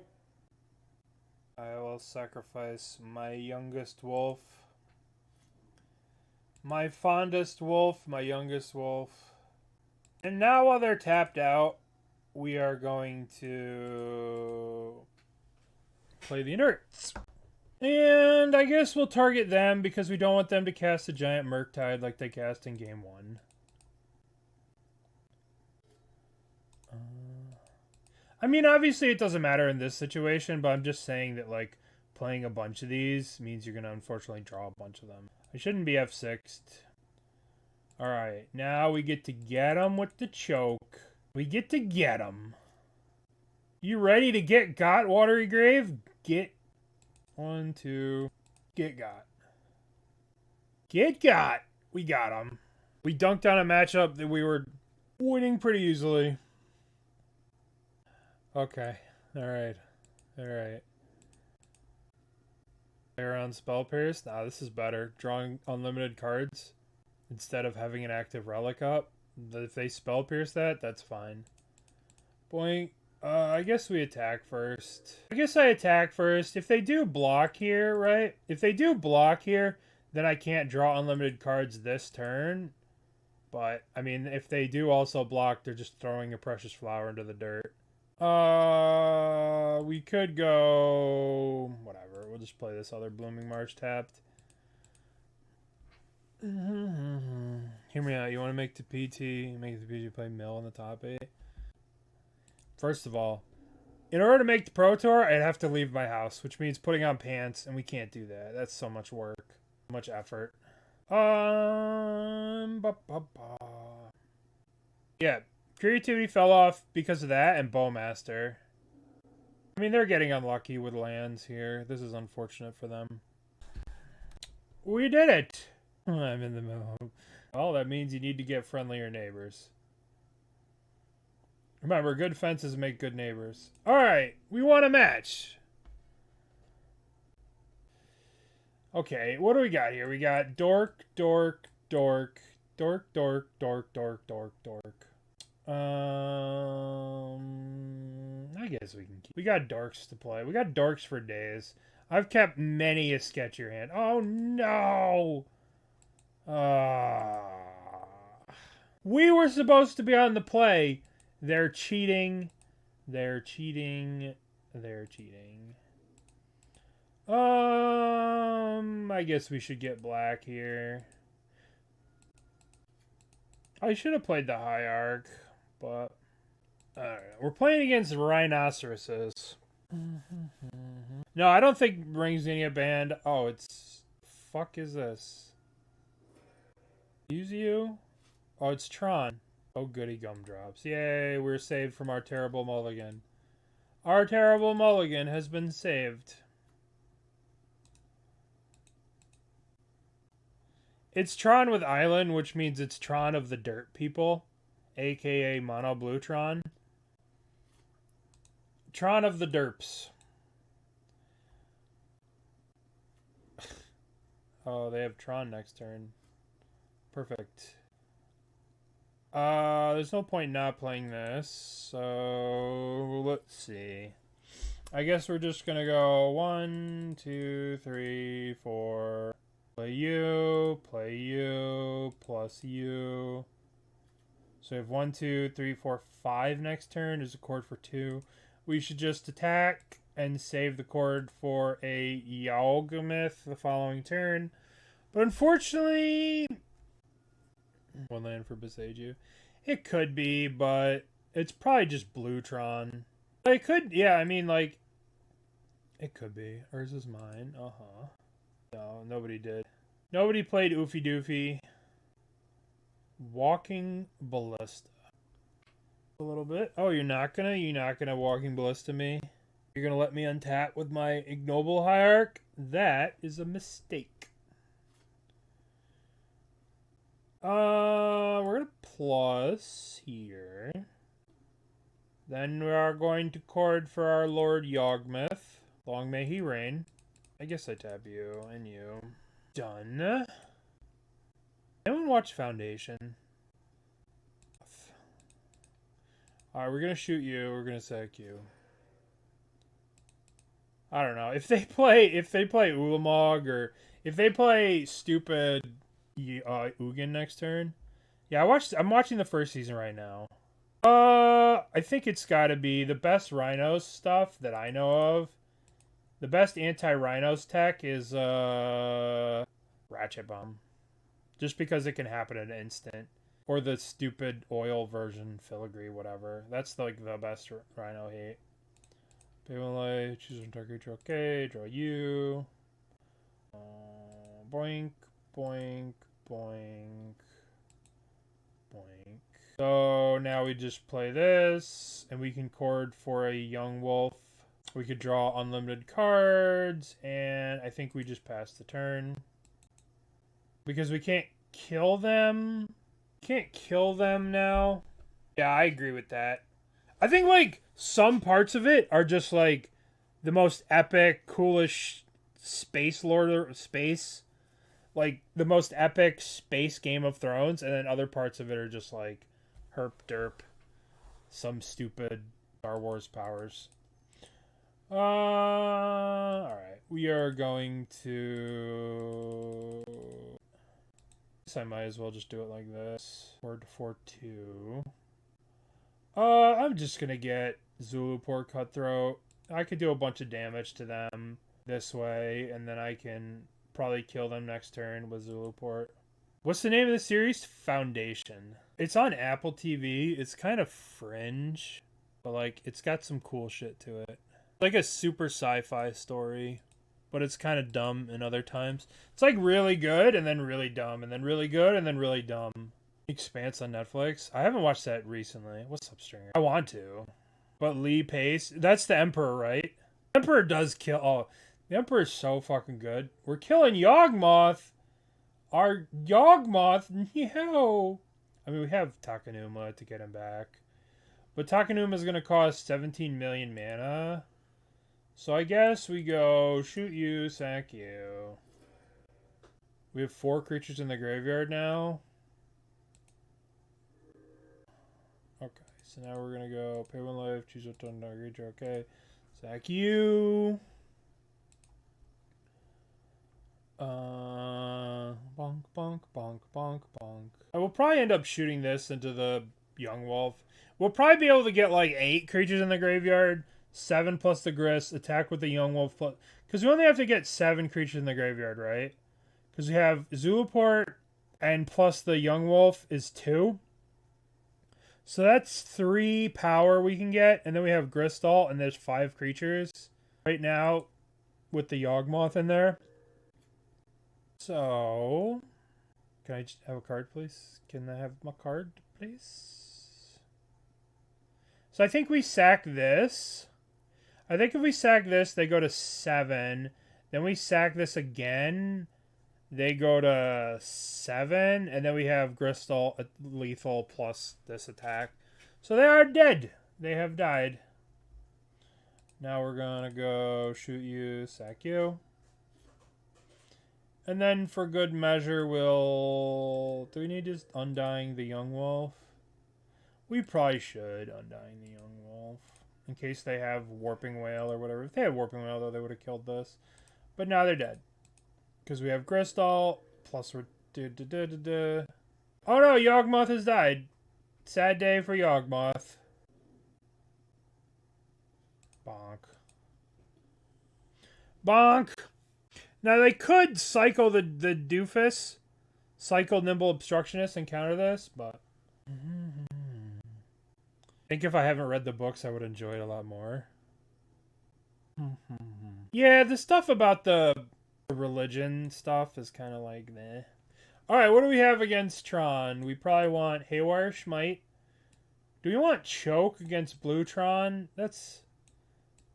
Speaker 1: I will sacrifice my youngest wolf. My fondest wolf, my youngest wolf. And now while they're tapped out, we are going to play the Inerts. And I guess we'll target them because we don't want them to cast a giant Murktide like they cast in game 1. I mean, obviously it doesn't matter in this situation, but I'm just saying that, like, playing a bunch of these means you're going to unfortunately draw a bunch of them. I shouldn't be F6'd. Alright, now we get to get them with the choke. We get to get them. You ready to get got, Watery Grave? Get. 1, 2. Get got. Get got. We got them. We dunked on a matchup that we were winning pretty easily. Okay. Alright. Alright. They're on Spell Pierce. Nah, this is better. Drawing unlimited cards instead of having an active relic up. If they Spell Pierce that, that's fine. Boink. I guess we attack first. I guess I attack first. If they do block here, right? If they do block here, then I can't draw unlimited cards this turn. But, I mean, if they do also block, they're just throwing a Precious Flower into the dirt. We could go... whatever. We'll just play this other Blooming Marsh tapped. Hear me out. You want to make the PT? Make the PT play mill in the top 8? First of all, in order to make the Pro Tour, I'd have to leave my house, which means putting on pants, and we can't do that. That's so much work. So much effort. Yeah, creativity fell off because of that, and Bowmaster. I mean, they're getting unlucky with lands here. This is unfortunate for them. We did it! I'm in the middle. Well, that means you need to get friendlier neighbors. Remember, good fences make good neighbors. Alright, we want a match. Okay, what do we got here? We got Dork, Dork, Dork, Dork, Dork, Dork, Dork, Dork, Dork. I guess we can keep... We got Dorks to play. We got Dorks for days. I've kept many a sketchier hand. Oh, no! We were supposed to be on the play. They're cheating. They're cheating. They're cheating. I guess we should get black here. I should have played the Hierarch, but I don't know. We're playing against rhinoceroses. No, I don't think Ring's gonna get banned. Oh, it's... fuck is this? Use you? Oh, it's Thran. Oh, goody gumdrops. Yay, we're saved from our terrible mulligan. Our terrible mulligan has been saved. It's Thran with Island, which means it's Thran of the Dirt People, aka Mono Blue Thran. Thran of the Derps. Oh, they have Thran next turn. Perfect. There's no point not playing this, so let's see. I guess we're just gonna go 1, 2, 3, 4. Play you, plus you. So we have 1, 2, 3, 4, 5 next turn. There's a chord for 2. We should just attack and save the chord for a Yawgmoth the following turn. But unfortunately, one land for Boseiju. It could be, but it's probably just Blue Thran. It could, yeah, I mean, like, it could be. Ours is mine. Uh-huh. No, nobody did. Nobody played Oofy Doofy. Walking Ballista. A little bit. Oh, you're not gonna Walking Ballista me? You're gonna let me untap with my Ignoble Hierarch? That is a mistake. We're gonna plus here. Then we are going to chord for our Lord Yawgmoth. Long may he reign. I guess I tap you and you. Done. Anyone watch Foundation? Alright, we're gonna shoot you. We're gonna sack you. I don't know. If they play Ulamog, or if they play stupid Ugin next turn. Yeah, I'm watching the first season right now. I think it's got to be the best Rhinos stuff that I know of. The best anti-Rhinos tech is Ratchet Bomb. Just because it can happen in an instant. Or the stupid oil version, Filigree, whatever. That's like the best Rhino hate. Pay one life, choose one target, draw K, draw you. Boink, boink, boink, boink. So now we just play this, and we can chord for a young wolf. We could draw unlimited cards, and I think we just pass the turn. Because we can't kill them. Can't kill them now. Yeah, I agree with that. I think, like, some parts of it are just, like, the most epic, coolest space lord of space. Like, the most epic space Game of Thrones, and then other parts of it are just, like, herp derp. Some stupid Star Wars powers. Alright. We are going to... I might as well just do it like this. Word 4-2. I'm just gonna get Zulaport Cutthroat. I could do a bunch of damage to them this way, and then I can probably kill them next turn with Zulaport. What's the name of the series? Foundation. It's on Apple TV. It's kind of fringe, but like it's got some cool shit to it. Like a super sci-fi story, but it's kind of dumb in other times. It's like really good and then really dumb and then really good and then really dumb. Expanse on Netflix. I haven't watched that recently. What's up, Stringer? I want to. But Lee Pace, that's the Emperor, right? The Emperor does kill. Oh, the Emperor is so fucking good. We're killing Yawgmoth. Our Yawgmoth. No. I mean, we have Takenuma to get him back. But Takenuma is going to cost 17 million mana. So I guess we go shoot you, sack you. We have 4 creatures in the graveyard now. Okay, so now we're gonna go pay 1 life, choose a ton target, okay. Sack you. Bonk, bonk, bonk, bonk, bonk. I will probably end up shooting this into the young wolf. We'll probably be able to get like 8 creatures in the graveyard. 7 plus the Grist, attack with the young wolf plus... Because we only have to get 7 creatures in the graveyard, right? Because we have Zulaport and plus the young wolf is 2. So that's 3 power we can get. And then we have Gristall and there's 5 creatures right now with the Yawgmoth in there. So... Can I just have a card, please? Can I have my card, please? So I think we sack this. I think if we sack this, they go to 7. Then we sack this again. They go to 7. And then we have Gristall lethal plus this attack. So they are dead. They have died. Now we're going to go shoot you, sack you. And then for good measure, we'll... Do we need just Undying the Young Wolf? We probably should Undying the Young Wolf. In case they have Warping Whale or whatever. If they had Warping Whale, though, they would have killed this. But now they're dead. Because we have Gristall. Plus we're... Oh no, Yawgmoth has died. Sad day for Yawgmoth. Bonk. Bonk! Now they could cycle the doofus. Cycle Nimble Obstructionist and counter this, but... I think if I haven't read the books, I would enjoy it a lot more. Yeah, the stuff about the religion stuff is kind of like, meh. Alright, what do we have against Thran? We probably want Haywire Mite. Do we want Choke against Blue Thran? That's...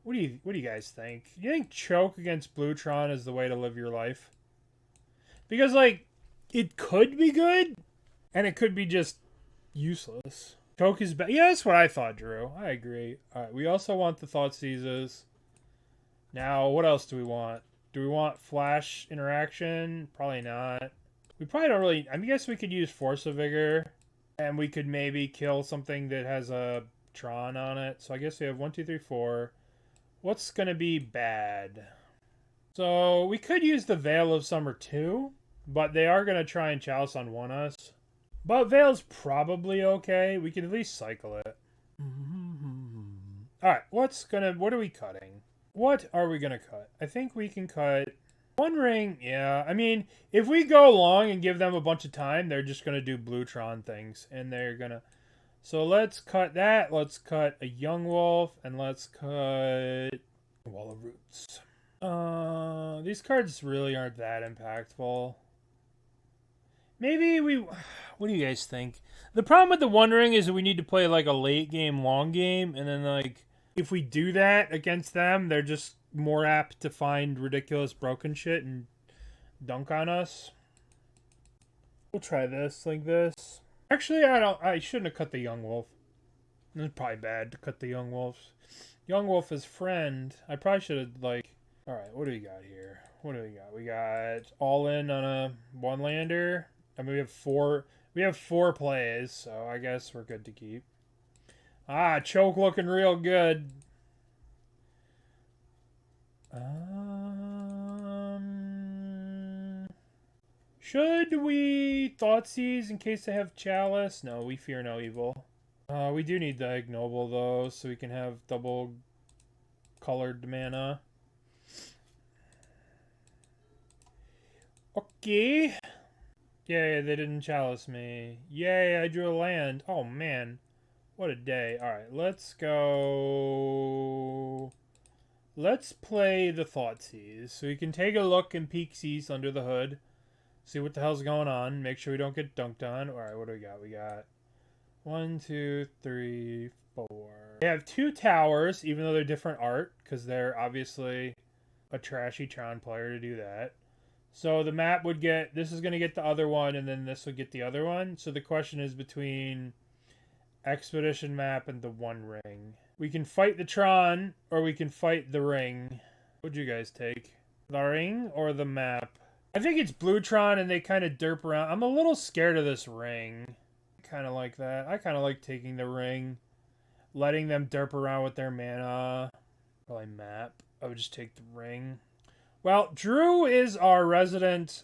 Speaker 1: What do you guys think? Do you think Choke against Blue Thran is the way to live your life? Because, like, it could be good, and it could be just useless. Choke is yeah, that's what I thought, Drew. I agree. All right, we also want the Thoughtseizes. Now, what else do we want? Do we want flash interaction? Probably not. We probably don't really... I guess we could use Force of Vigor. And we could maybe kill something that has a Thran on it. So I guess we have 1, 2, 3, 4. What's going to be bad? So we could use the Veil of Summer too. But they are going to try and Chalice on one us. But Veil's probably okay. We can at least cycle it. Alright, what are we cutting? What are we going to cut? I think we can cut one ring. Yeah, I mean, if we go long and give them a bunch of time, they're just going to do blue Thran things. And they're going to... So let's cut that. Let's cut a Young Wolf. And let's cut Wall of Roots. These cards really aren't that impactful. Maybe we... What do you guys think? The problem with the One Ring is that we need to play like a late game, long game. And then like... If we do that against them, they're just more apt to find ridiculous broken shit and dunk on us. We'll try this like this. Actually, I shouldn't have cut the Young Wolf. It's probably bad to cut the Young Wolf. Young Wolf is friend. I probably should have like... Alright, what do we got here? What do we got? We got all in on a one lander. I mean, we have four plays, so I guess we're good to keep. Ah, choke looking real good. Should we Thoughtseize in case they have Chalice? No, we fear no evil. We do need the Ignoble though, so we can have double colored mana. Okay. Yay, they didn't Chalice me. Yay, I drew a land. Oh man. What a day. Alright, let's go... Let's play the Thoughtseize. So we can take a look and peek-sees under the hood. See what the hell's going on. Make sure we don't get dunked on. Alright, what do we got? We got 1, 2, 3, 4. They have 2 towers, even though they're different art. Because they're obviously a trashy Thran player to do that. So the map would get... This is going to get the other one, and then this would get the other one. So the question is between... Expedition map and the One Ring. We can fight the Thran, or we can fight the ring. What'd you guys take? The ring or the map? I think it's blue Thran and they kind of derp around. I'm a little scared of this ring. I kind of like that. I kind of like taking the ring. Letting them derp around with their mana. Probably map. I would just take the ring. Well, Drew is our resident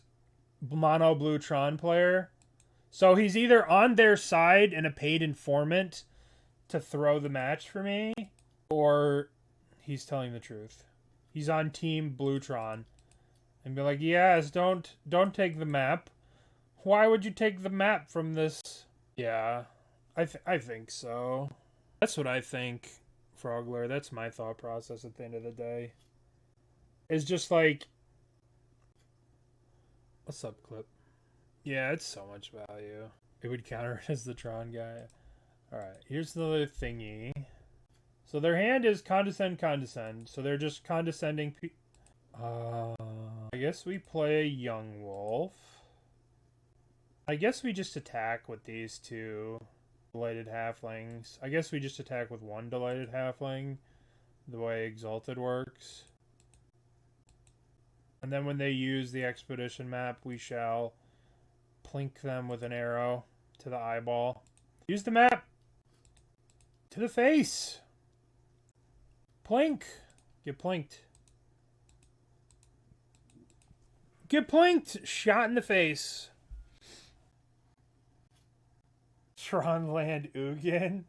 Speaker 1: mono blue Thran player. So he's either on their side and a paid informant to throw the match for me, or he's telling the truth. He's on team blue Thran. And be like, yes, don't take the map. Why would you take the map from this? Yeah, I think so. That's what I think, Frogler. That's my thought process at the end of the day. It's just like... What's up, Clip? Yeah, it's so much value. It would counter it as the Thran guy. Alright, here's the thingy. So their hand is condescend. So they're just condescending. I guess we play a Young Wolf. I guess we just attack with these 2 Delighted Halflings. I guess we just attack with 1 Delighted Halfling. The way Exalted works. And then when they use the Expedition map, we shall... plink them with an arrow to the eyeball. Use the map to the face. Plink. Get plinked. Get plinked. Shot in the face. Thran land Ugin.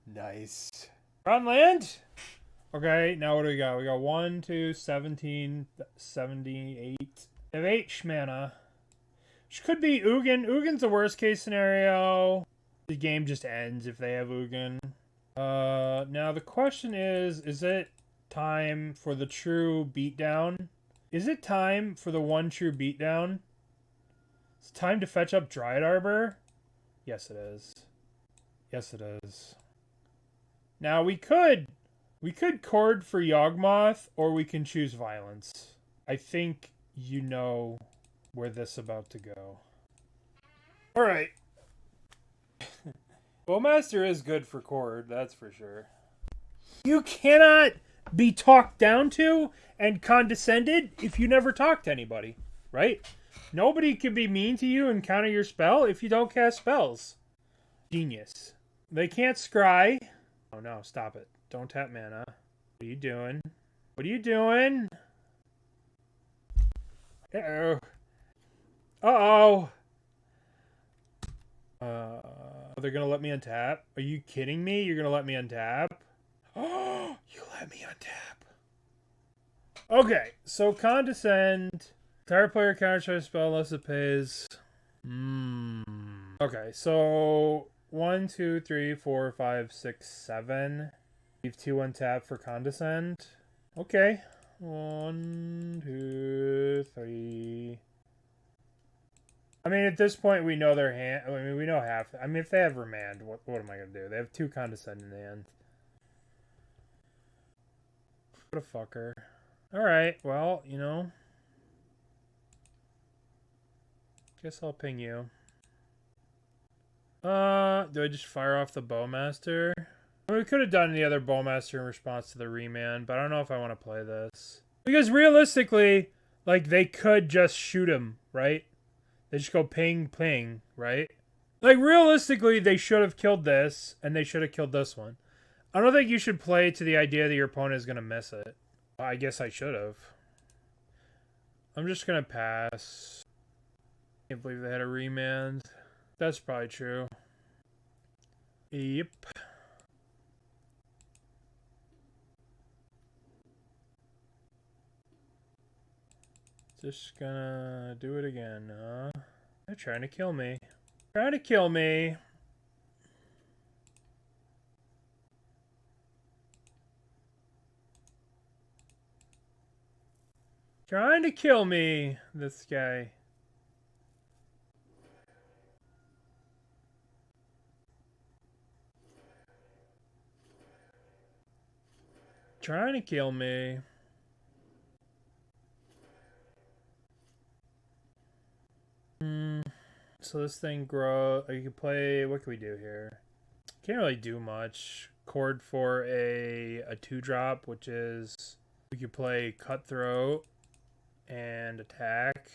Speaker 1: Nice. Thran land? Okay, now what do we got? We got 1, 2, 17, 78. We have 8 mana. Which could be Ugin. Ugin's the worst case scenario. The game just ends if they have Ugin. Now the question is it time for the true beatdown? Is it time for the one true beatdown? It's time to fetch up Dryad Arbor? Yes, it is. Yes, it is. Now we could chord for Yawgmoth, or we can choose violence. I think you know where this is about to go. Alright. Bowmaster is good for Chord, that's for sure. You cannot be talked down to and condescended if you never talk to anybody, right? Nobody can be mean to you and counter your spell if you don't cast spells. Genius. They can't scry. Oh no, stop it. Don't tap mana. What are you doing? What are you doing? Uh-oh. Uh-oh. They're gonna let me untap? Are you kidding me? You're gonna let me untap? Oh, you let me untap. Okay, so condescend. Entire player counter spell unless it pays. Okay, so 1, 2, 3, 4, 5, 6, 7. Leave 2 untapped for condescend. Okay. 1, 2, 3. I mean, at this point, we know their hand. I mean, we know half. I mean, if they have Remand, what am I going to do? They have 2 condescend in hand. What a fucker. Alright, well, you know. Guess I'll ping you. Do I just fire off the Bowmaster? I mean, we could have done the other Bowmaster in response to the Remand, but I don't know if I want to play this. Because realistically, like, they could just shoot him, right? They just go ping, ping, right? Like, realistically, they should have killed this, and they should have killed this one. I don't think you should play to the idea that your opponent is going to miss it. I guess I should have. I'm just going to pass. Can't believe they had a Remand. That's probably true. Yep. Just gonna do it again, huh? They're trying to kill me. Trying to kill me. Trying to kill me, this guy. Trying to kill me. So this thing grow. You can play. What can we do here? Can't really do much. Chord for a 2-drop, which is we could play Cutthroat and attack.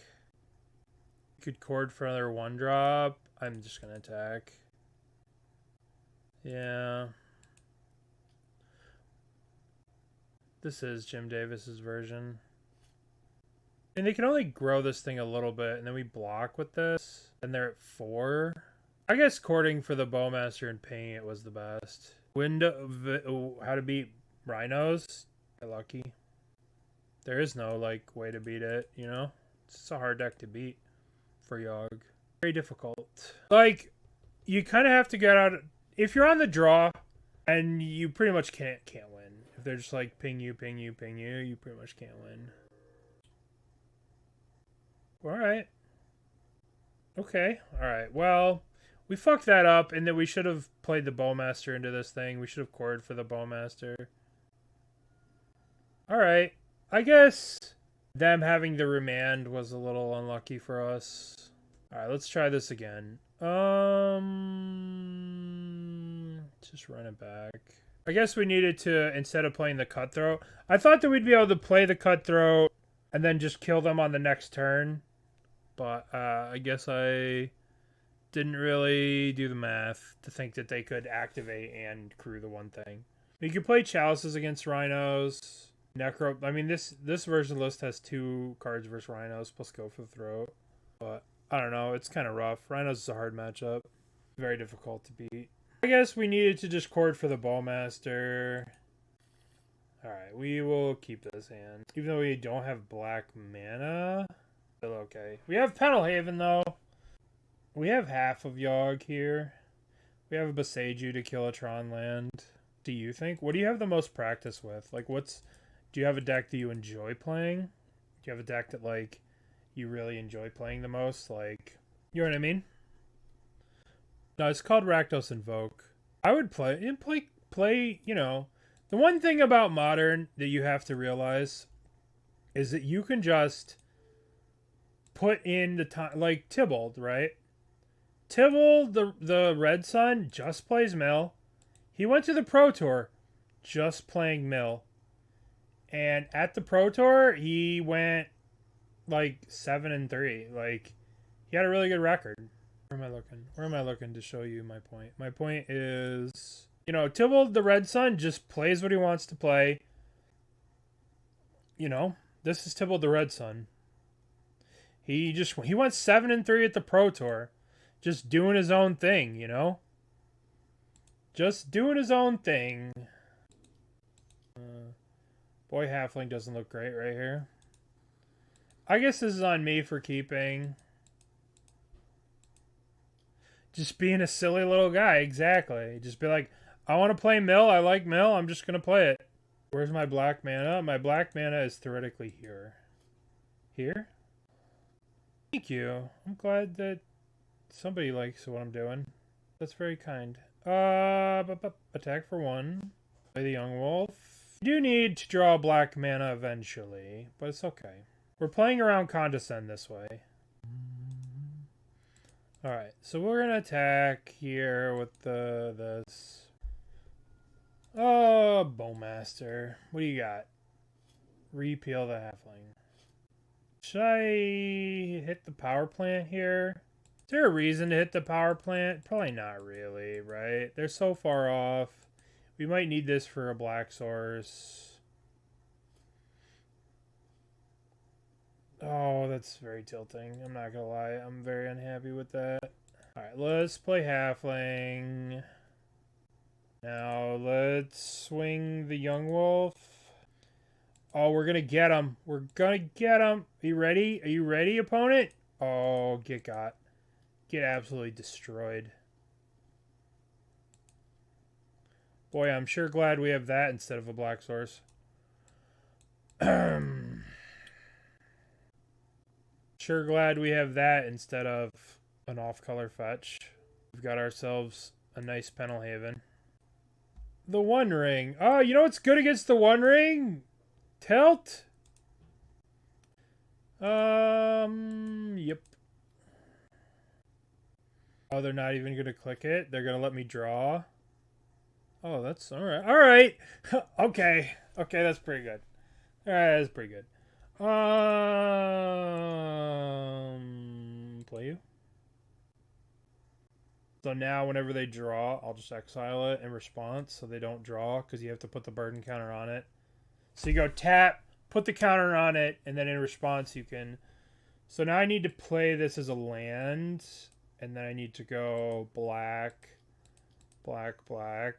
Speaker 1: You could chord for another 1-drop. I'm just gonna attack. Yeah. This is Jim Davis's version. And they can only grow this thing a little bit, and then we block with this, and they're at 4. I guess courting for the Bowmaster and paying it was the best. How to beat rhinos? Get lucky. There is no, like, way to beat it, you know? It's just a hard deck to beat for Yawg. Very difficult. Like, you kind of have to get out... If you're on the draw, and you pretty much can't win. If they're just like, ping you, ping you, ping you, you pretty much can't win. Alright. Okay. Alright. Well, we fucked that up, and then we should have played the Bowmaster into this thing. We should have cored for the Bowmaster. Alright. I guess them having the Remand was a little unlucky for us. Alright, let's try this again. Just run it back. I guess we needed to, instead of playing the Cutthroat, I thought that we'd be able to play the Cutthroat and then just kill them on the next turn. But I guess I didn't really do the math to think that they could activate and crew the one thing. You could play Chalices against Rhinos. Necro. I mean, this version list has 2 cards versus Rhinos plus go for the throat. But I don't know. It's kind of rough. Rhinos is a hard matchup. Very difficult to beat. I guess we needed to just chord for the Bowmaster. Alright, we will keep this hand. Even though we don't have black mana. Still okay. We have Pendelhaven, though. We have half of Yawg here. We have a Boseiju to kill a Thran land. Do you think? What do you have the most practice with? Like, do you have a deck that you enjoy playing? Do you have a deck that, like, you really enjoy playing the most? Like, you know what I mean? No, it's called Rakdos Invoke. I would play, you know. The one thing about Modern that you have to realize is that you can just put in the time, like Tybalt, right? Tibble, the Red Sun, just plays Mill. He went to the Pro Tour just playing Mill. And at the Pro Tour, he went like 7-3. Like, he had a really good record. Where am I looking? Where am I looking to show you my point? My point is, you know, Tibble, the Red Sun, just plays what he wants to play. You know, this is Tibble, the Red Sun. He went 7-3 at the Pro Tour. Just doing his own thing, you know? Just doing his own thing. Boy, Halfling doesn't look great right here. I guess this is on me for keeping. Just being a silly little guy, exactly. Just be like, I want to play Mill, I like Mill, I'm just going to play it. Where's my black mana? My black mana is theoretically here. Here? Thank you. I'm glad that somebody likes what I'm doing. That's very kind. Attack for 1. Play the Young Wolf. You do need to draw black mana eventually, but it's okay. We're playing around Condescend this way. Alright, so we're gonna attack here with this. Oh, Bowmaster. What do you got? Repeal the Halfling. Should I hit the power plant here? Is there a reason to hit the power plant? Probably not really, right? They're so far off. We might need this for a black source. Oh, that's very tilting. I'm not gonna lie. I'm very unhappy with that. Alright, let's play Halfling. Now, let's swing the Young Wolf. Oh, we're gonna get him. We're gonna get him. Are you ready? Are you ready, opponent? Oh, get got. Get absolutely destroyed. Boy, I'm sure glad we have that instead of a black source. Sure glad we have that instead of an off-color fetch. We've got ourselves a nice Pendelhaven. The One Ring. Oh, you know what's good against the One Ring? Tilt? Yep. Oh, they're not even going to click it? They're going to let me draw? Oh, that's alright. Alright! Okay. Okay, that's pretty good. Alright, that's pretty good. Play you. So now whenever they draw, I'll just exile it in response so they don't draw because you have to put the burden counter on it. So you go tap, put the counter on it, and then in response you can... So now I need to play this as a land, and then I need to go black, black, black,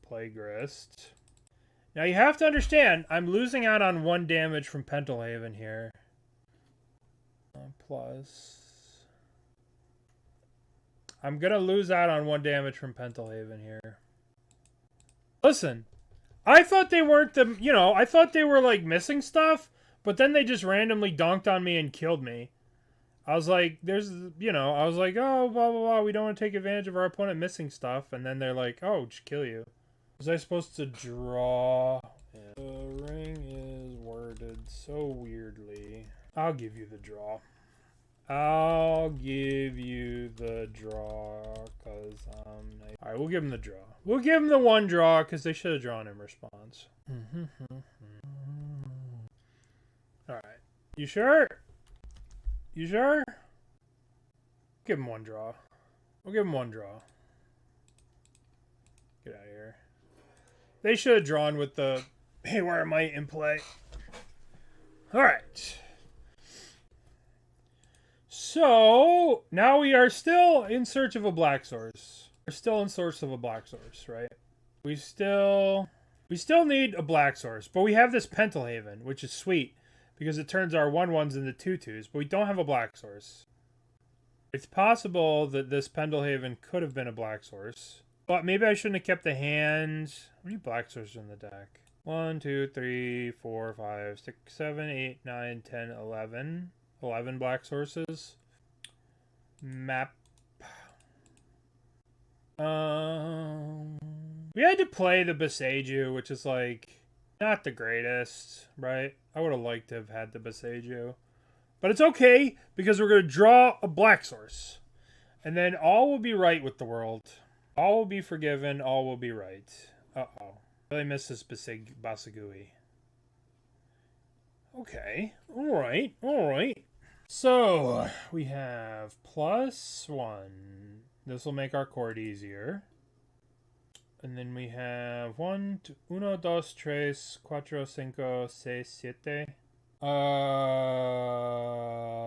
Speaker 1: play Grist. Now you have to understand, I'm losing out on 1 damage from Pendelhaven here. Plus... I'm gonna lose out on 1 damage from Pendelhaven here. Listen, I thought they weren't the, you know, I thought they were like missing stuff, but then they just randomly donked on me and killed me. I was like, there's, you know, I was like, oh, blah, blah, blah, we don't want to take advantage of our opponent missing stuff. And then they're like, oh, just kill you. Was I supposed to draw? Yeah. The ring is worded so weirdly. I'll give you the draw. I'll give you the draw, because nice. Alright, we'll give him the draw. We'll give him the 1 draw, because they should have drawn in response. Alright. You sure? You sure? Give him 1 draw. We'll give him 1 draw. Get out of here. They should have drawn with the Haywire Mite in play. Alright. So, now we are still in search of a black source. We're still in search of a black source, right? We still need a black source, but we have this Pendelhaven, which is sweet, because it turns our 1/1s into 2/2s, but we don't have a black source. It's possible that this Pendelhaven could have been a black source, but maybe I shouldn't have kept the hand. How many black sources in the deck? 1, 2, 3, 4, 5, 6, 7, 8, 9, 10, 11. 11 black sources. Map. We had to play the Boseiju, which is like not the greatest, right? I would have liked to have had the Boseiju. But it's okay because we're going to draw a black source. And then all will be right with the world. All will be forgiven. All will be right. Uh-oh. Really miss this Boseiju. Okay. Alright. Alright. So, we have +1. This will make our chord easier. And then we have 1, 2, 1, 2, 3, 4, 5, 6, 7.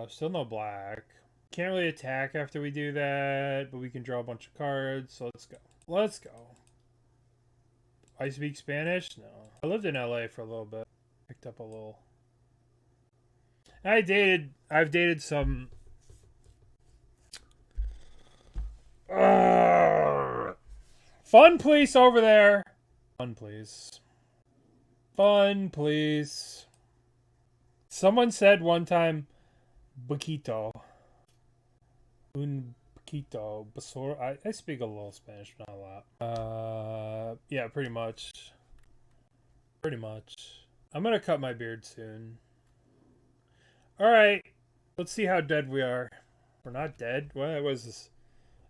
Speaker 1: Still no black. Can't really attack after we do that, but we can draw a bunch of cards, so let's go. Let's go. I speak Spanish? No. I lived in LA for a little bit. Picked up a little. I've dated some fun police over there. Fun please. Fun please. Someone said one time Boquito. Un poquito. I speak a little Spanish, not a lot. Yeah, pretty much. Pretty much. I'm gonna cut my beard soon. Alright. Let's see how dead we are. We're not dead. What was this?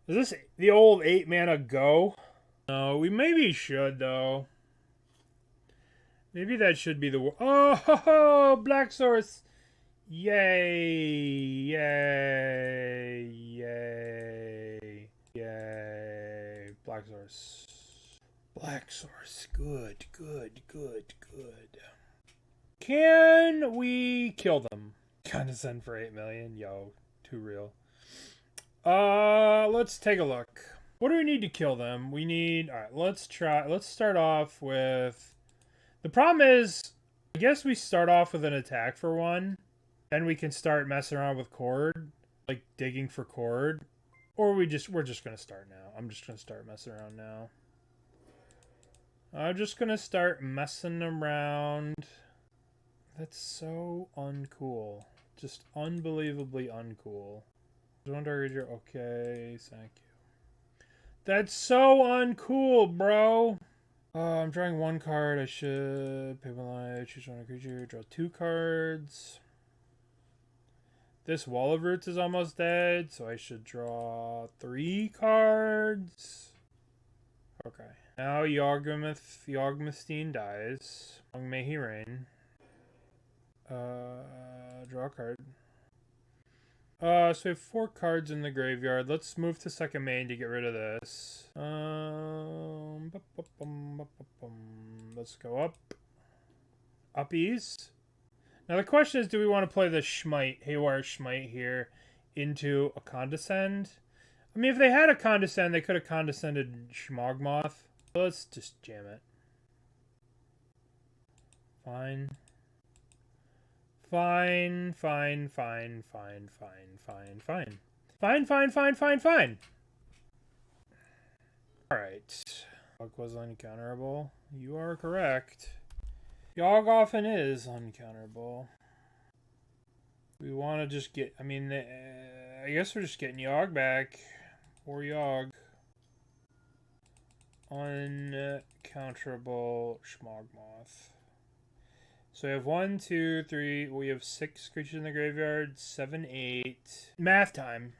Speaker 1: Is this the old 8-mana go? No, we maybe should, though. Maybe that should be the... Oh, ho, ho, Black Source! Yay! Yay! Yay! Yay! Black Source. Black Source. Good, good, good, good. Can we kill them? Condescend for 8 million? Yo, too real. Let's take a look. What do we need to kill them? We need... Alright, let's start off with... The problem is, I guess we start off with an attack for 1. Then we can start messing around with chord. Like, digging for chord. Or we're just gonna start now. I'm just gonna start messing around now. I'm just gonna start messing around. That's so uncool. Just unbelievably uncool. Okay, thank you. That's so uncool, bro. I'm drawing 1 card. I should pay 1 life, choose 1 creature, draw 2 cards. This Wall of Roots is almost dead, so I should draw 3 cards. Okay. Now Yawgmoth dies. Long may he reign. Draw a card. So we have 4 cards in the graveyard. Let's move to second main to get rid of this. Let's go up. Uppies. Now the question is, do we want to play the Haywire Mite here into a Condescend? I mean, if they had a Condescend, they could have condescended Yawgmoth. Let's just jam it. Fine. Fine, fine, fine, fine, fine, fine, fine. Fine, fine, fine, fine, fine. Alright. Yawg was uncounterable. You are correct. Yawg often is uncounterable. We want to just get... I mean, I guess we're just getting Yawg back. Or Yawg. Uncounterable Yawgmoth. So we have 1, 2, 3. We have 6 creatures in the graveyard. 7, 8. Math time.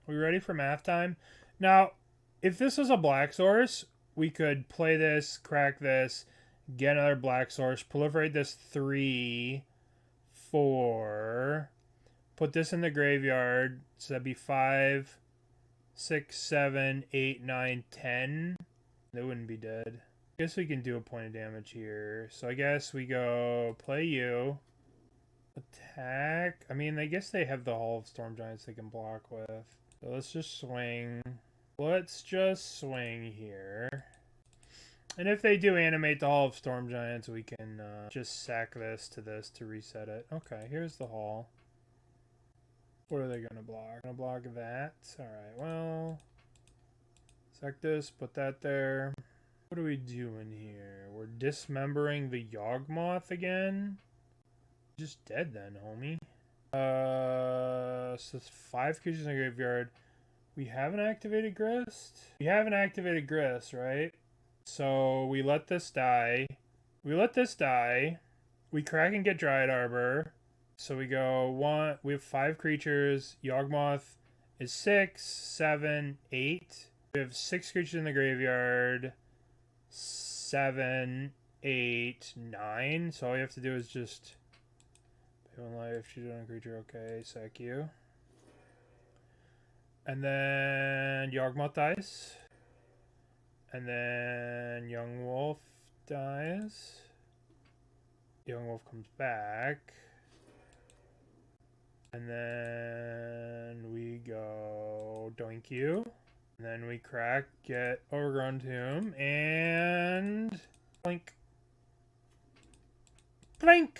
Speaker 1: We ready for math time? Now, if this was a black source, we could play this, crack this, get another black source, proliferate this 3, 4, put this in the graveyard. So that'd be 5, 6, 7, 8, 9, 10. They wouldn't be dead. I guess we can do a point of damage here. So I guess we go play you. Attack. I mean, I guess they have the Hall of Storm Giants they can block with. So let's just swing. Let's just swing here. And if they do animate the Hall of Storm Giants, we can just sack this to reset it. Okay, here's the Hall. What are they going to block? Going to block that? Alright, well... Sack this, put that there. What are we doing here? We're dismembering the Yawgmoth again? Just dead then, homie. So it's 5 creatures in the graveyard. We haven't activated Grist? We haven't activated Grist, right? So we let this die. We let this die. We crack and get Dryad Arbor. So we go 1. We have 5 creatures. Yawgmoth is 6, 7, 8. We have 6 creatures in the graveyard. 7, 8, 9. So all you have to do is just pay 1 life, choose one creature. Okay, sack you. And then Yawgmoth dies. And then Young Wolf dies. Young Wolf comes back. And then we go Doink you. And then we crack, get Overgrown Tomb, and blink. Blink!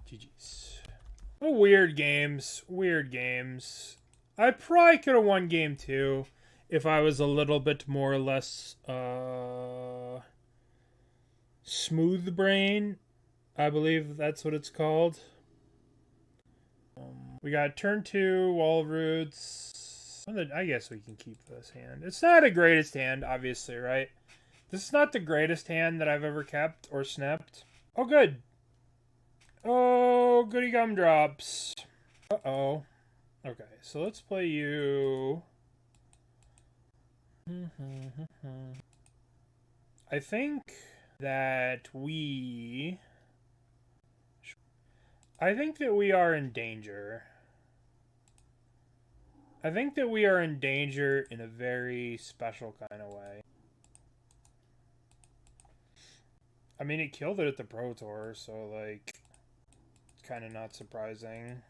Speaker 1: GG's. Oh, weird games. Weird games. I probably could have won game 2 if I was a little bit more or less smooth brain. I believe that's what it's called. We got turn 2, Wall of Roots. I guess we can keep this hand. It's not the greatest hand, obviously, right? This is not the greatest hand that I've ever kept or snapped. Oh, good. Oh, goody gumdrops. Uh-oh. Okay, so let's play you. I think that we are in danger. I think that we are in danger in a very special kind of way. I mean, it killed it at the Pro Tour, so, like, it's kind of not surprising.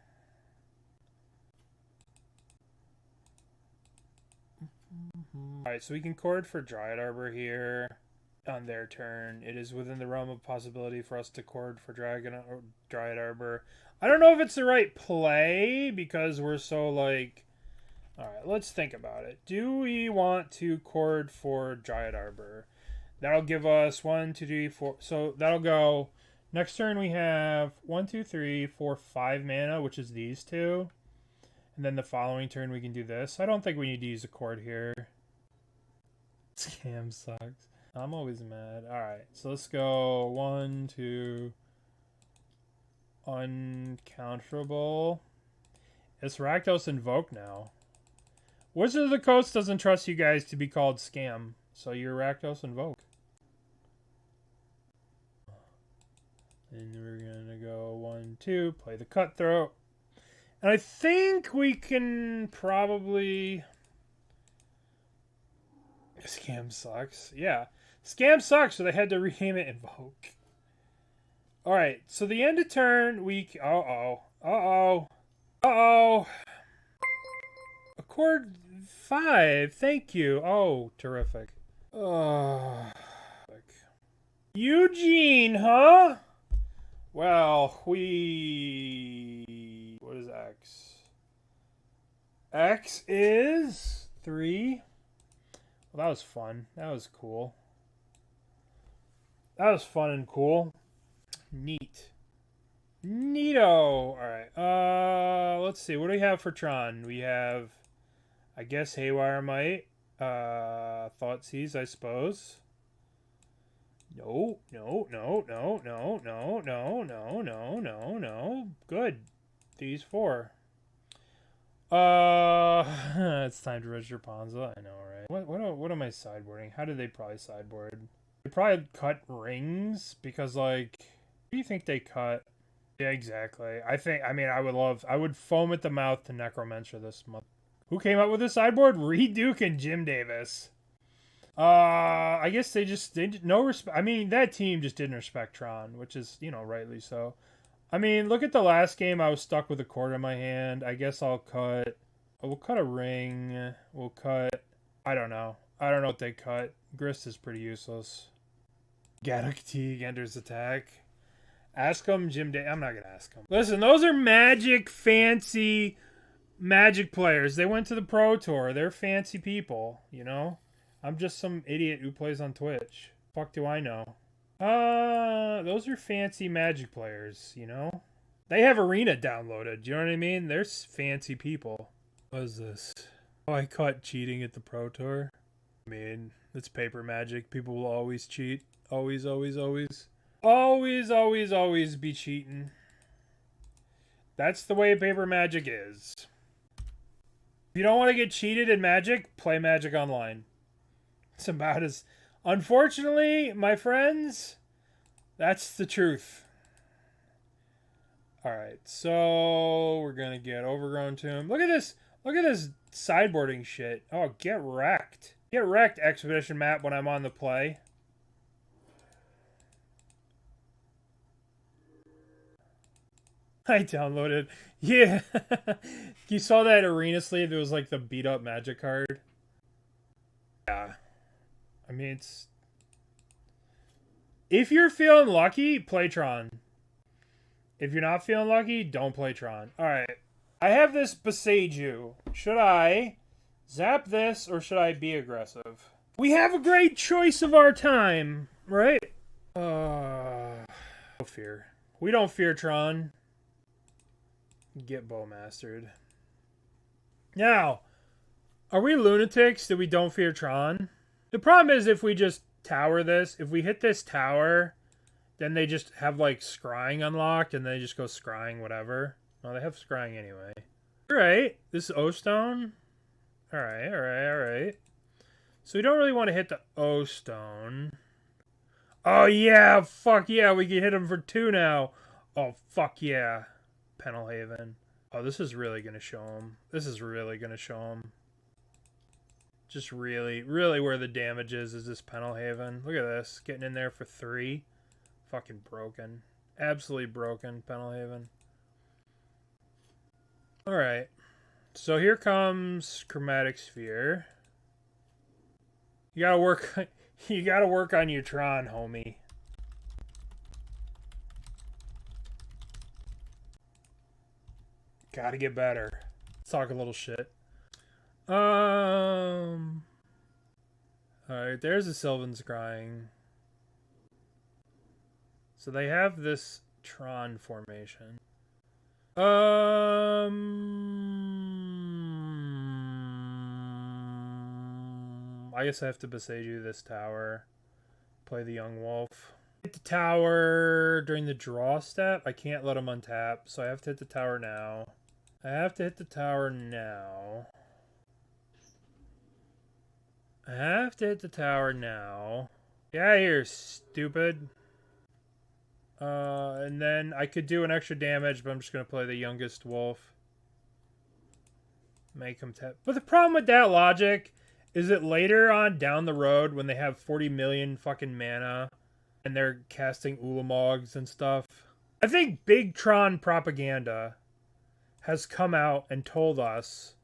Speaker 1: Alright, so we can chord for Dryad Arbor here on their turn. It is within the realm of possibility for us to chord for Dryad Arbor. I don't know if it's the right play because we're so, like... Alright, let's think about it. Do we want to chord for Dryad Arbor? That'll give us 1, 2, 3, 4. So that'll go... Next turn we have 1, 2, 3, 4, 5 mana, which is these two. And then the following turn we can do this. I don't think we need to use a chord here. Scam sucks. I'm always mad. Alright, so let's go 1, 2... Uncounterable. It's Rakdos Invoke now. Wizard of the Coast doesn't trust you guys to be called Scam, so you're Rakdos Invoke. And we're gonna go 1, 2, play the Cutthroat. And I think we can probably... Scam sucks. Yeah. Scam sucks, so they had to rename it Invoke. Alright, so the end of turn, we... Uh-oh. Uh-oh. Uh-oh. Accord 5. Thank you. Oh, terrific. Eugene, huh? Well, what is X? X is 3. Well, that was fun. That was cool. That was fun and cool. Neat. Neato. Alright. Let's see. What do we have for Thran? We have, I guess, Haywire Mite. Thoughtseize, I suppose. No. Good. These 4. It's time to register Ponza. I know, right? What am I sideboarding? How do they probably sideboard? They probably cut rings because, like, what do you think they cut? Yeah, exactly. I would foam at the mouth to Necromancer this month. Who came up with the sideboard? Reed Duke and Jim Davis. I guess they did no respect. I mean, that team just didn't respect Thran, which is, rightly so. I mean, look at the last game. I was stuck with a chord in my hand. I guess we'll cut a ring. We'll cut, I don't know what they cut. Grist is pretty useless. Gaddock enters attack. Ask him, Jim Day. I'm not going to ask him. Listen, those are fancy Magic players. They went to the Pro Tour. They're fancy people, I'm just some idiot who plays on Twitch. Fuck do I know? Those are fancy Magic players, They have Arena downloaded. Do you know what I mean? They're fancy people. What is this? Oh, I caught cheating at the Pro Tour. I mean, it's paper Magic. People will always cheat. Always, always, always. Always, always, always be cheating. That's the way paper Magic is. you don't want to get cheated in Magic, play Magic Online. It's about as... Unfortunately, my friends, that's the truth. Alright, so we're going to get Overgrown Tomb. Look at this. Look at this sideboarding shit. Oh, get wrecked. Get wrecked, Expedition Map, when I'm on the play. I downloaded. Yeah. You saw that arena sleeve? It was like the beat up Magic card. Yeah. I mean, it's... If you're feeling lucky, play Tron. If you're not feeling lucky, don't play Tron. Alright. I have this Boseiju. Should I zap this or should I be aggressive? We have a great choice of our time, right? No fear. We don't fear Tron. Get Bowmastered. Now, are we lunatics that we don't fear Tron? The problem is if we just tower this, if we hit this tower, then they just have like scrying unlocked and they just go scrying whatever. Oh, they have scrying anyway. Alright, this is O-Stone. Alright, alright, alright. So we don't really want to hit the O-Stone. Oh yeah, fuck yeah, we can hit him for 2 now. Oh fuck yeah. Pendelhaven. Oh, this is really going to show him. This is really going to show him. Just really, really where the damage is this Pendelhaven. Look at this. Getting in there for 3. Fucking broken. Absolutely broken, Pendelhaven. Alright. So here comes Chromatic Sphere. You gotta work on your Tron, homie. Gotta get better. Let's talk a little shit. Alright, there's the Sylvan's Scrying. So they have this Tron formation. I guess I have to Boseiju this tower. Play the Young Wolf. Hit the tower during the draw step. I can't let him untap, so I have to hit the tower now. I have to hit the tower now. I have to hit the tower now. Get out of here, stupid. And then I could do an extra damage, but I'm just going to play the Youngest Wolf. Make him tap. But the problem with that logic is that later on down the road, when they have 40 million fucking mana, and they're casting Ulamogs and stuff, I think Big Tron propaganda has come out and told us,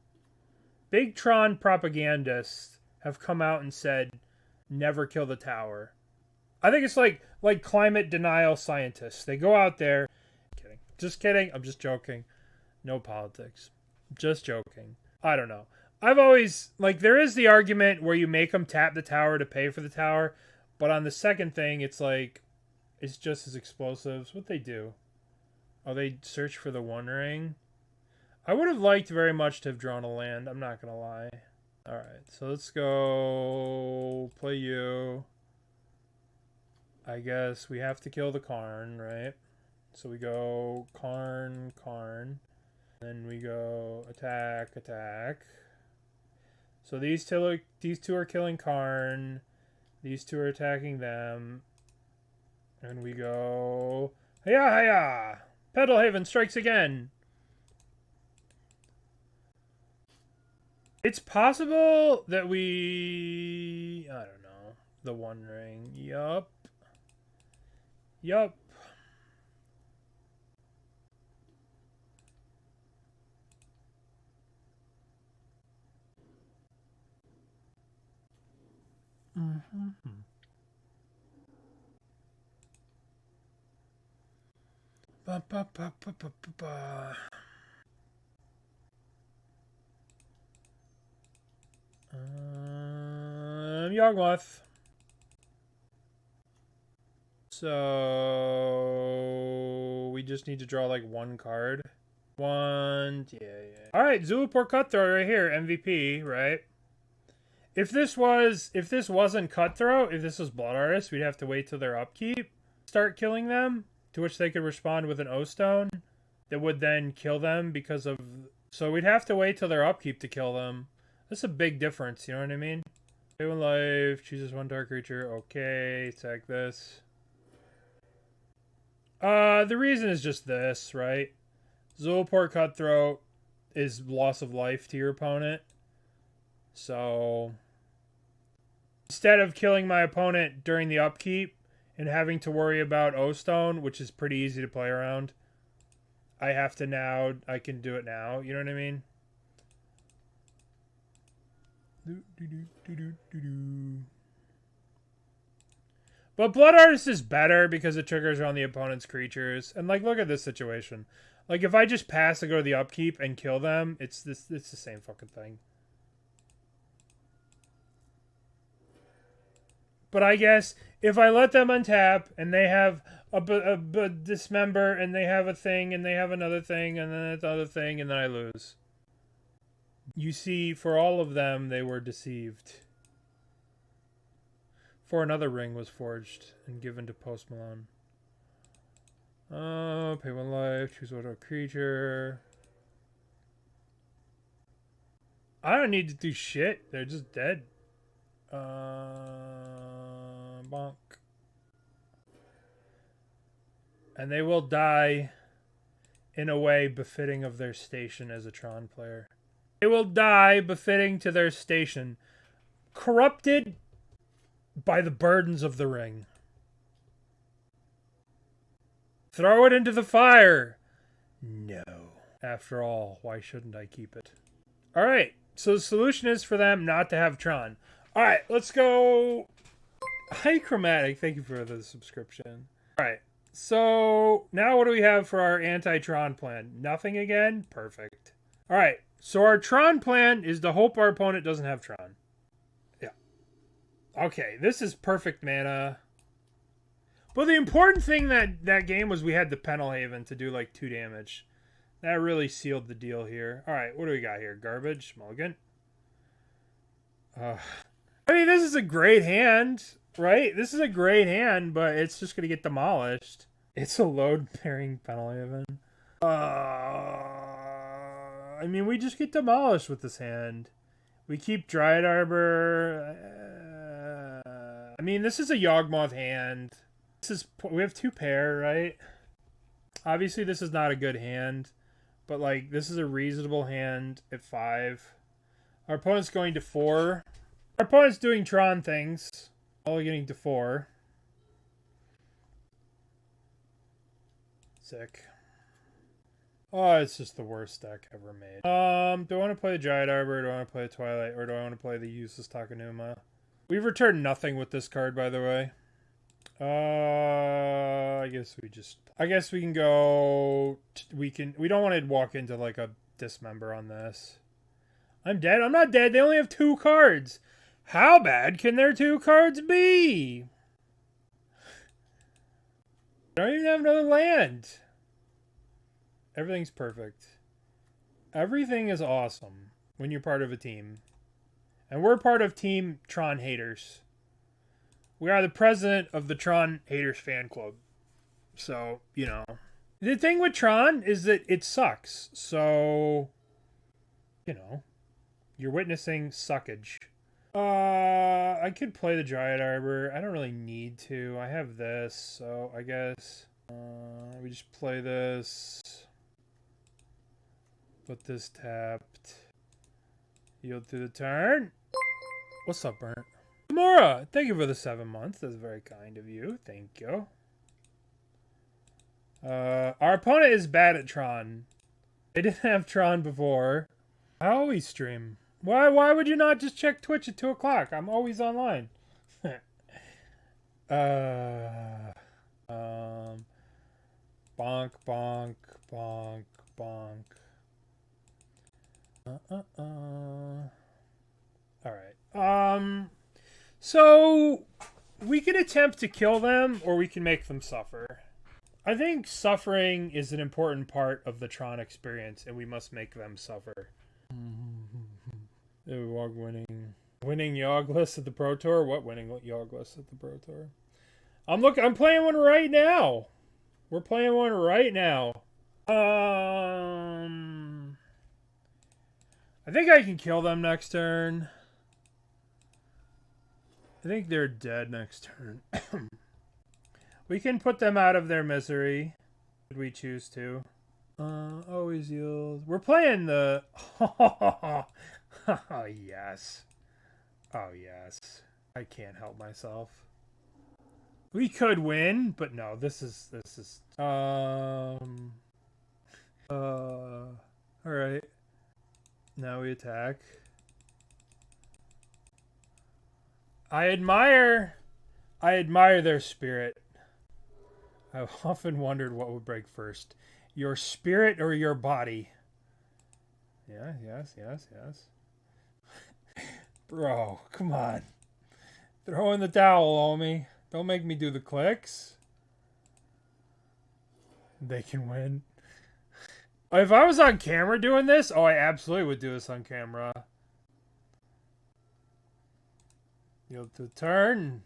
Speaker 1: Big Tron propagandists have come out and said, never kill the tower. I think it's like climate denial scientists. They go out there. Kidding. Just kidding. I'm just joking. No politics. Just joking. I don't know. I've always, like, there is the argument where you make them tap the tower to pay for the tower, but on the second thing, it's like, it's just as explosives. What they do? Oh, they search for the One Ring. I would have liked very much to have drawn a land. I'm not gonna lie. Alright, so let's go play you. I guess we have to kill the Karn, right? So we go Karn, Karn. Then we go attack, attack. So these two are killing Karn. These two are attacking them. And we go... Hiya, hiya! Pendelhaven strikes again! It's possible that we... I don't know. The One Ring. Yup. Yup. Mm-hmm. Ba, ba, ba, ba, ba, ba, ba. Yawgmoth. So we just need to draw like one card. Yeah. Alright, Zulaport Cutthroat right here, MVP, right? If this wasn't Cutthroat, if this was Blood Artist, we'd have to wait till their upkeep. Start killing them, to which they could respond with an O-Stone that would then kill them because of So we'd have to wait till their upkeep to kill them. That's a big difference, you know what I mean? Pay 1 life, chooses 1 dark creature. Okay, attack this. The reason is just this, right? Zulaport Cutthroat is loss of life to your opponent. So instead of killing my opponent during the upkeep and having to worry about O-Stone, which is pretty easy to play around, I can do it now. You know what I mean? But Blood Artist is better because it triggers on the opponent's creatures. And like, look at this situation. Like, if I just pass and go to the upkeep and kill them, it's the same fucking thing. But I guess if I let them untap and they have a dismember and they have a thing and they have another thing and then another thing and then I lose. You see, for all of them, they were deceived. For another ring was forged and given to Post Malone. Pay 1 life, choose one creature. I don't need to do shit. They're just dead. Bonk. And they will die in a way befitting of their station as a Tron player. They will die befitting to their station. Corrupted by the burdens of the ring. Throw it into the fire. No. After all, why shouldn't I keep it? Alright, so the solution is for them not to have Tron. Alright, let's go. Hi, Chromatic. Thank you for the subscription. Alright, so now what do we have for our anti-Tron plan? Nothing again? Perfect. Alright, so our Tron plan is to hope our opponent doesn't have Tron. Yeah. Okay, this is perfect mana. But the important thing that game was we had the Pendelhaven to do like 2 damage. That really sealed the deal here. Alright, what do we got here? Garbage? Mulligan? I mean, this is a great hand, right? This is a great hand, but it's just going to get demolished. It's a load-bearing Pendelhaven. I mean, we just get demolished with this hand. We keep Dryad Arbor. I mean, this is a Yawgmoth hand. We have 2 pair, right? Obviously, this is not a good hand. But, like, this is a reasonable hand at 5. Our opponent's going to 4. Our opponent's doing Tron things. All getting to 4. Sick. Oh, it's just the worst deck ever made. Do I want to play the Dryad Arbor, do I want to play the Twilight, or do I want to play the useless Takenuma? We've returned nothing with this card, by the way. I guess we can go. We don't want to walk into like a dismember on this. I'm dead. I'm not dead. They only have 2 cards. How bad can their 2 cards be? They don't even have another land. Everything's perfect. Everything is awesome when you're part of a team. And we're part of Team Tron Haters. We are the president of the Tron Haters fan club. So, you know. The thing with Tron is that it sucks. So, you know, you're witnessing suckage. I could play the Dryad Arbor. I don't really need to. I have this, so I guess we just play this. Put this tapped. Yield through the turn. What's up, Burnt? Gamora, thank you for the 7 months. That's very kind of you. Thank you. Our opponent is bad at Tron. They didn't have Tron before. I always stream. Why would you not just check Twitch at 2 o'clock? I'm always online. Bonk, bonk, bonk, bonk. Alright. So we can attempt to kill them or we can make them suffer. I think suffering is an important part of the Tron experience and we must make them suffer. Ywag winning Yawgless at the Pro Tour? What winning Yawgless at the Pro Tour? I'm playing one right now. We're playing one right now. I think I can kill them next turn. I think they're dead next turn. We can put them out of their misery. Should we choose to? Always yield. We're playing the... Oh, yes. Oh, yes. I can't help myself. We could win, but no, this is... Alright. Now we attack. I admire their spirit. I've often wondered what would break first. Your spirit or your body? Yeah, yes. Bro, come on. Throw in the towel, homie. Don't make me do the clicks. They can win. If I was on camera doing this, oh, I absolutely would do this on camera. Yield to the turn.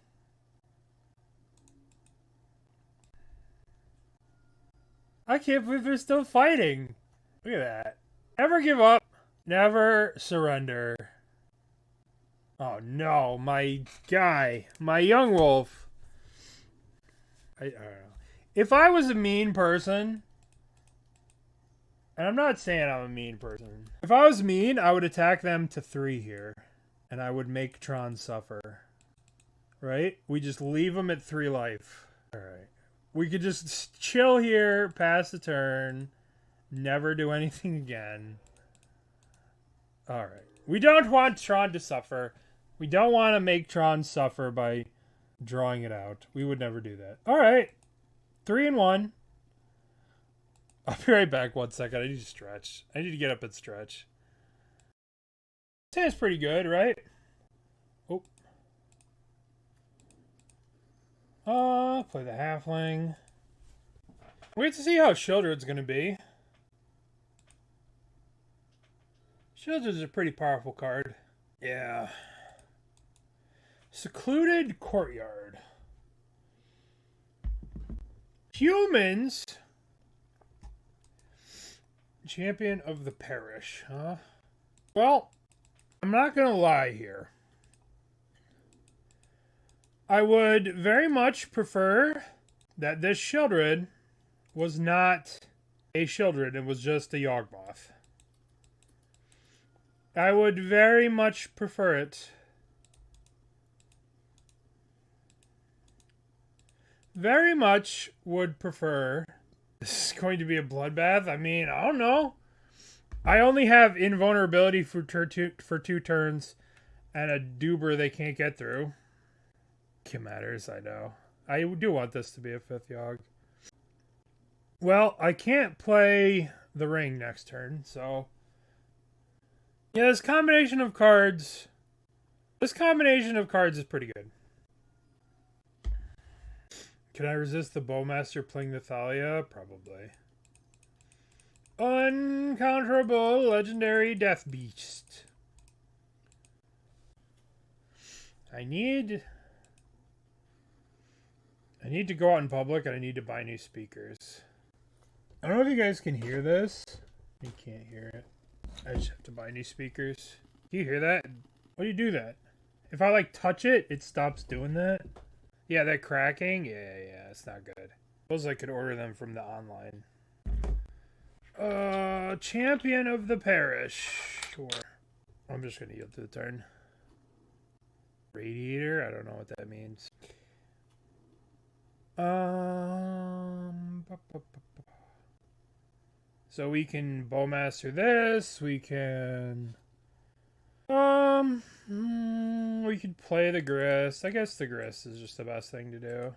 Speaker 1: I can't believe they're still fighting. Look at that. Never give up. Never surrender. Oh no, my guy. My young wolf. I don't know. If I was a mean person, and I'm not saying I'm a mean person. If I was mean, I would attack them to 3 here. And I would make Thran suffer. Right? We just leave them at 3 life. Alright. We could just chill here, pass the turn, never do anything again. Alright. We don't want Thran to suffer. We don't want to make Thran suffer by drawing it out. We would never do that. Alright. 3 and 1. I'll be right back 1 second. I need to stretch. I need to get up and stretch. This hand's pretty good, right? Oh. Play the Halfling. Wait to see how Sheoldred's going to be. Sheoldred's a pretty powerful card. Yeah. Secluded Courtyard. Humans. Champion of the Parish, huh? Well, I'm not going to lie here. I would very much prefer that this Sheoldred was not a Sheoldred. It was just a Yawgmoth. I would very much prefer it. Very much would prefer. This is going to be a bloodbath. I mean, I don't know. I only have invulnerability for 2 turns and a Duber they can't get through. It matters, I know. I do want this to be a 5th Yawg. Well, I can't play the ring next turn, so... Yeah, this combination of cards... This combination of cards is pretty good. Can I resist the Bowmaster playing the Thalia? Probably. Uncounterable Legendary Death Beast. I need to go out in public and I need to buy new speakers. I don't know if you guys can hear this. You can't hear it. I just have to buy new speakers. Do you hear that? Why do you do that? If I like touch it, it stops doing that. Yeah, that cracking. Yeah, it's not good. Suppose I could order them from the online. Champion of the Parish. Sure. I'm just gonna yield to the turn. Radiator? I don't know what that means. So we can Bowmaster this. We can... we could play the Grist. I guess the Grist is just the best thing to do.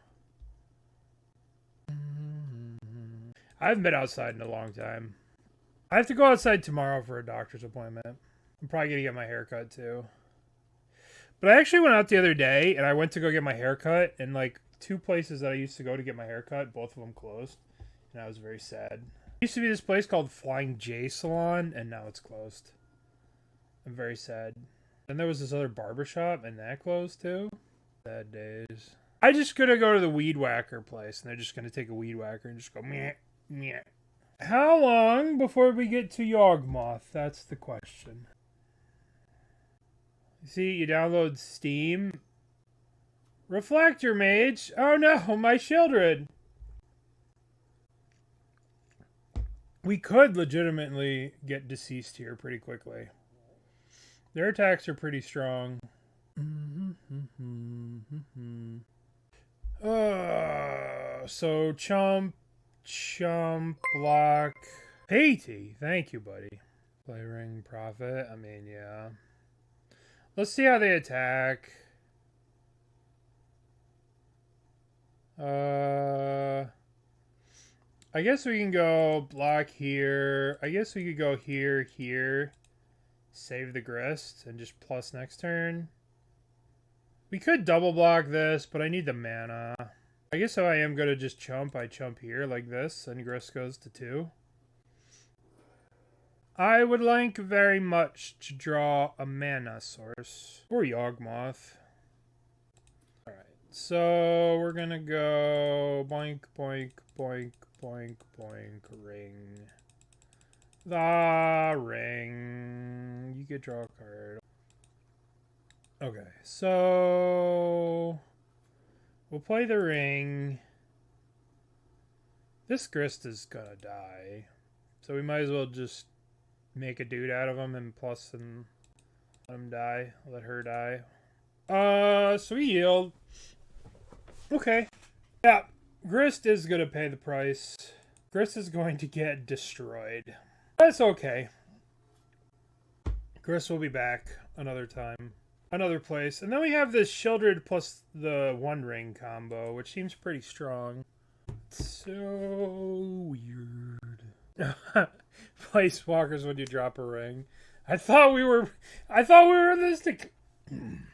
Speaker 1: I haven't been outside in a long time. I have to go outside tomorrow for a doctor's appointment. I'm probably going to get my hair cut too. But I actually went out the other day and I went to go get my hair cut, and like 2 places that I used to go to get my hair cut, both of them closed. And I was very sad. There used to be this place called Flying J Salon, and now it's closed. I'm very sad. And there was this other barbershop, and that closed too. Sad days. I just gonna go to the weed whacker place, and they're just gonna take a weed whacker and just go meh, meh. How long before we get to Yawgmoth? That's the question. See, you download Steam. Reflector Mage. Oh no, my Sheoldred. We could legitimately get deceased here pretty quickly. Their attacks are pretty strong. So chump, block. Haiti, thank you, buddy. Play ring, profit. I mean, yeah. Let's see how they attack. I guess we can go block here. I guess we could go here, here. Save the Grist and just plus next turn. We could double block this, but I need the mana. I guess if I am going to just chump, I chump here like this, and Grist goes to 2. I would like very much to draw a mana source. Or Yawgmoth. Alright, so we're going to go boink, boink, boink, boink, boink, ring. The ring. You could draw a card. Okay, so we'll play the ring. This Grist is gonna die, so we might as well just make a dude out of him and plus and let him die. Let her die. So we yield. Okay. Yeah, Grist is gonna pay the price. Grist is going to get destroyed. That's okay. Grist will be back another time. Another place. And then we have this Sheoldred plus the One Ring combo, which seems pretty strong. So weird. Planeswalkers when you drop a ring. I thought we were in this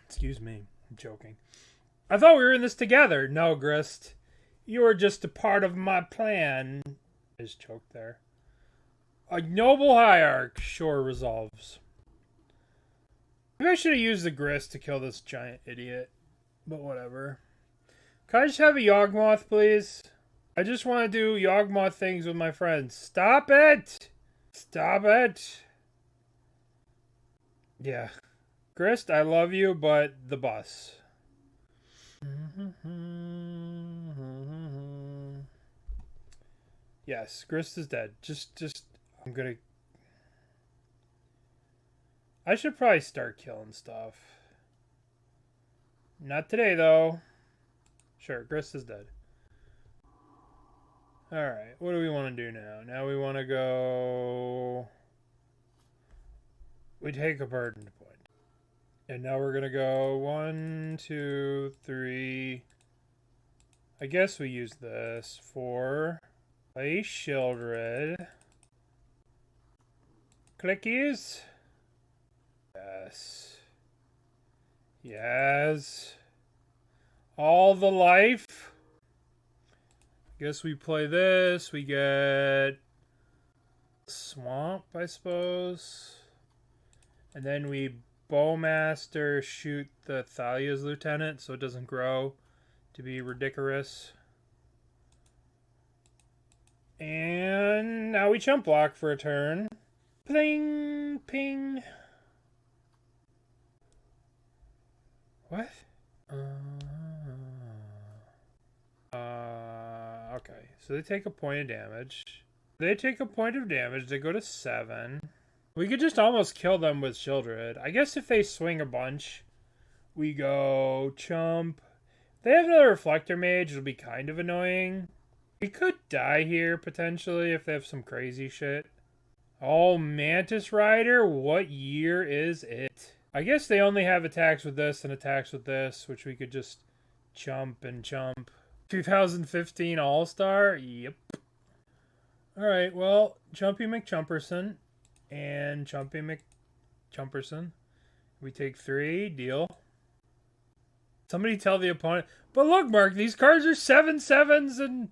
Speaker 1: excuse me, I'm joking. I thought we were in this together. No, Grist. You are just a part of my plan. I just choked there. Ignoble Hierarch. Sure resolves. Maybe I should have used the Grist to kill this giant idiot. But whatever. Can I just have a Yawgmoth, please? I just want to do Yawgmoth things with my friends. Stop it! Stop it! Yeah. Grist, I love you, but the bus. Yes, Grist is dead. Just, I'm gonna... I should probably start killing stuff. Not today, though. Sure, Grist is dead. Alright, what do we want to do now? Now we want to go... We take a Verdant point. And now we're going to go 1, 2, 3... I guess we use this for... Play Sheoldred. Clickies. Yes. Yes. All the life. Guess we play this. We get Swamp, I suppose. And then we Bowmaster shoot the Thalia's Lieutenant so it doesn't grow to be ridiculous. And now we chump block for a turn. Pling, ping. What? Okay. So they take a point of damage. They take a point of damage. They go to 7. We could just almost kill them with Sheoldred. I guess if they swing a bunch, we go chump. If they have another Reflector Mage, it'll be kind of annoying. We could die here, potentially, if they have some crazy shit. Oh, Mantis Rider? What year is it? I guess they only have attacks with this and attacks with this, which we could just chump and chump. 2015 All-Star? Yep. Alright, well, Chumpy McChumperson and Chumpy McChumperson. We take 3, deal. Somebody tell the opponent. But look, Mark, these cards are 7/7s and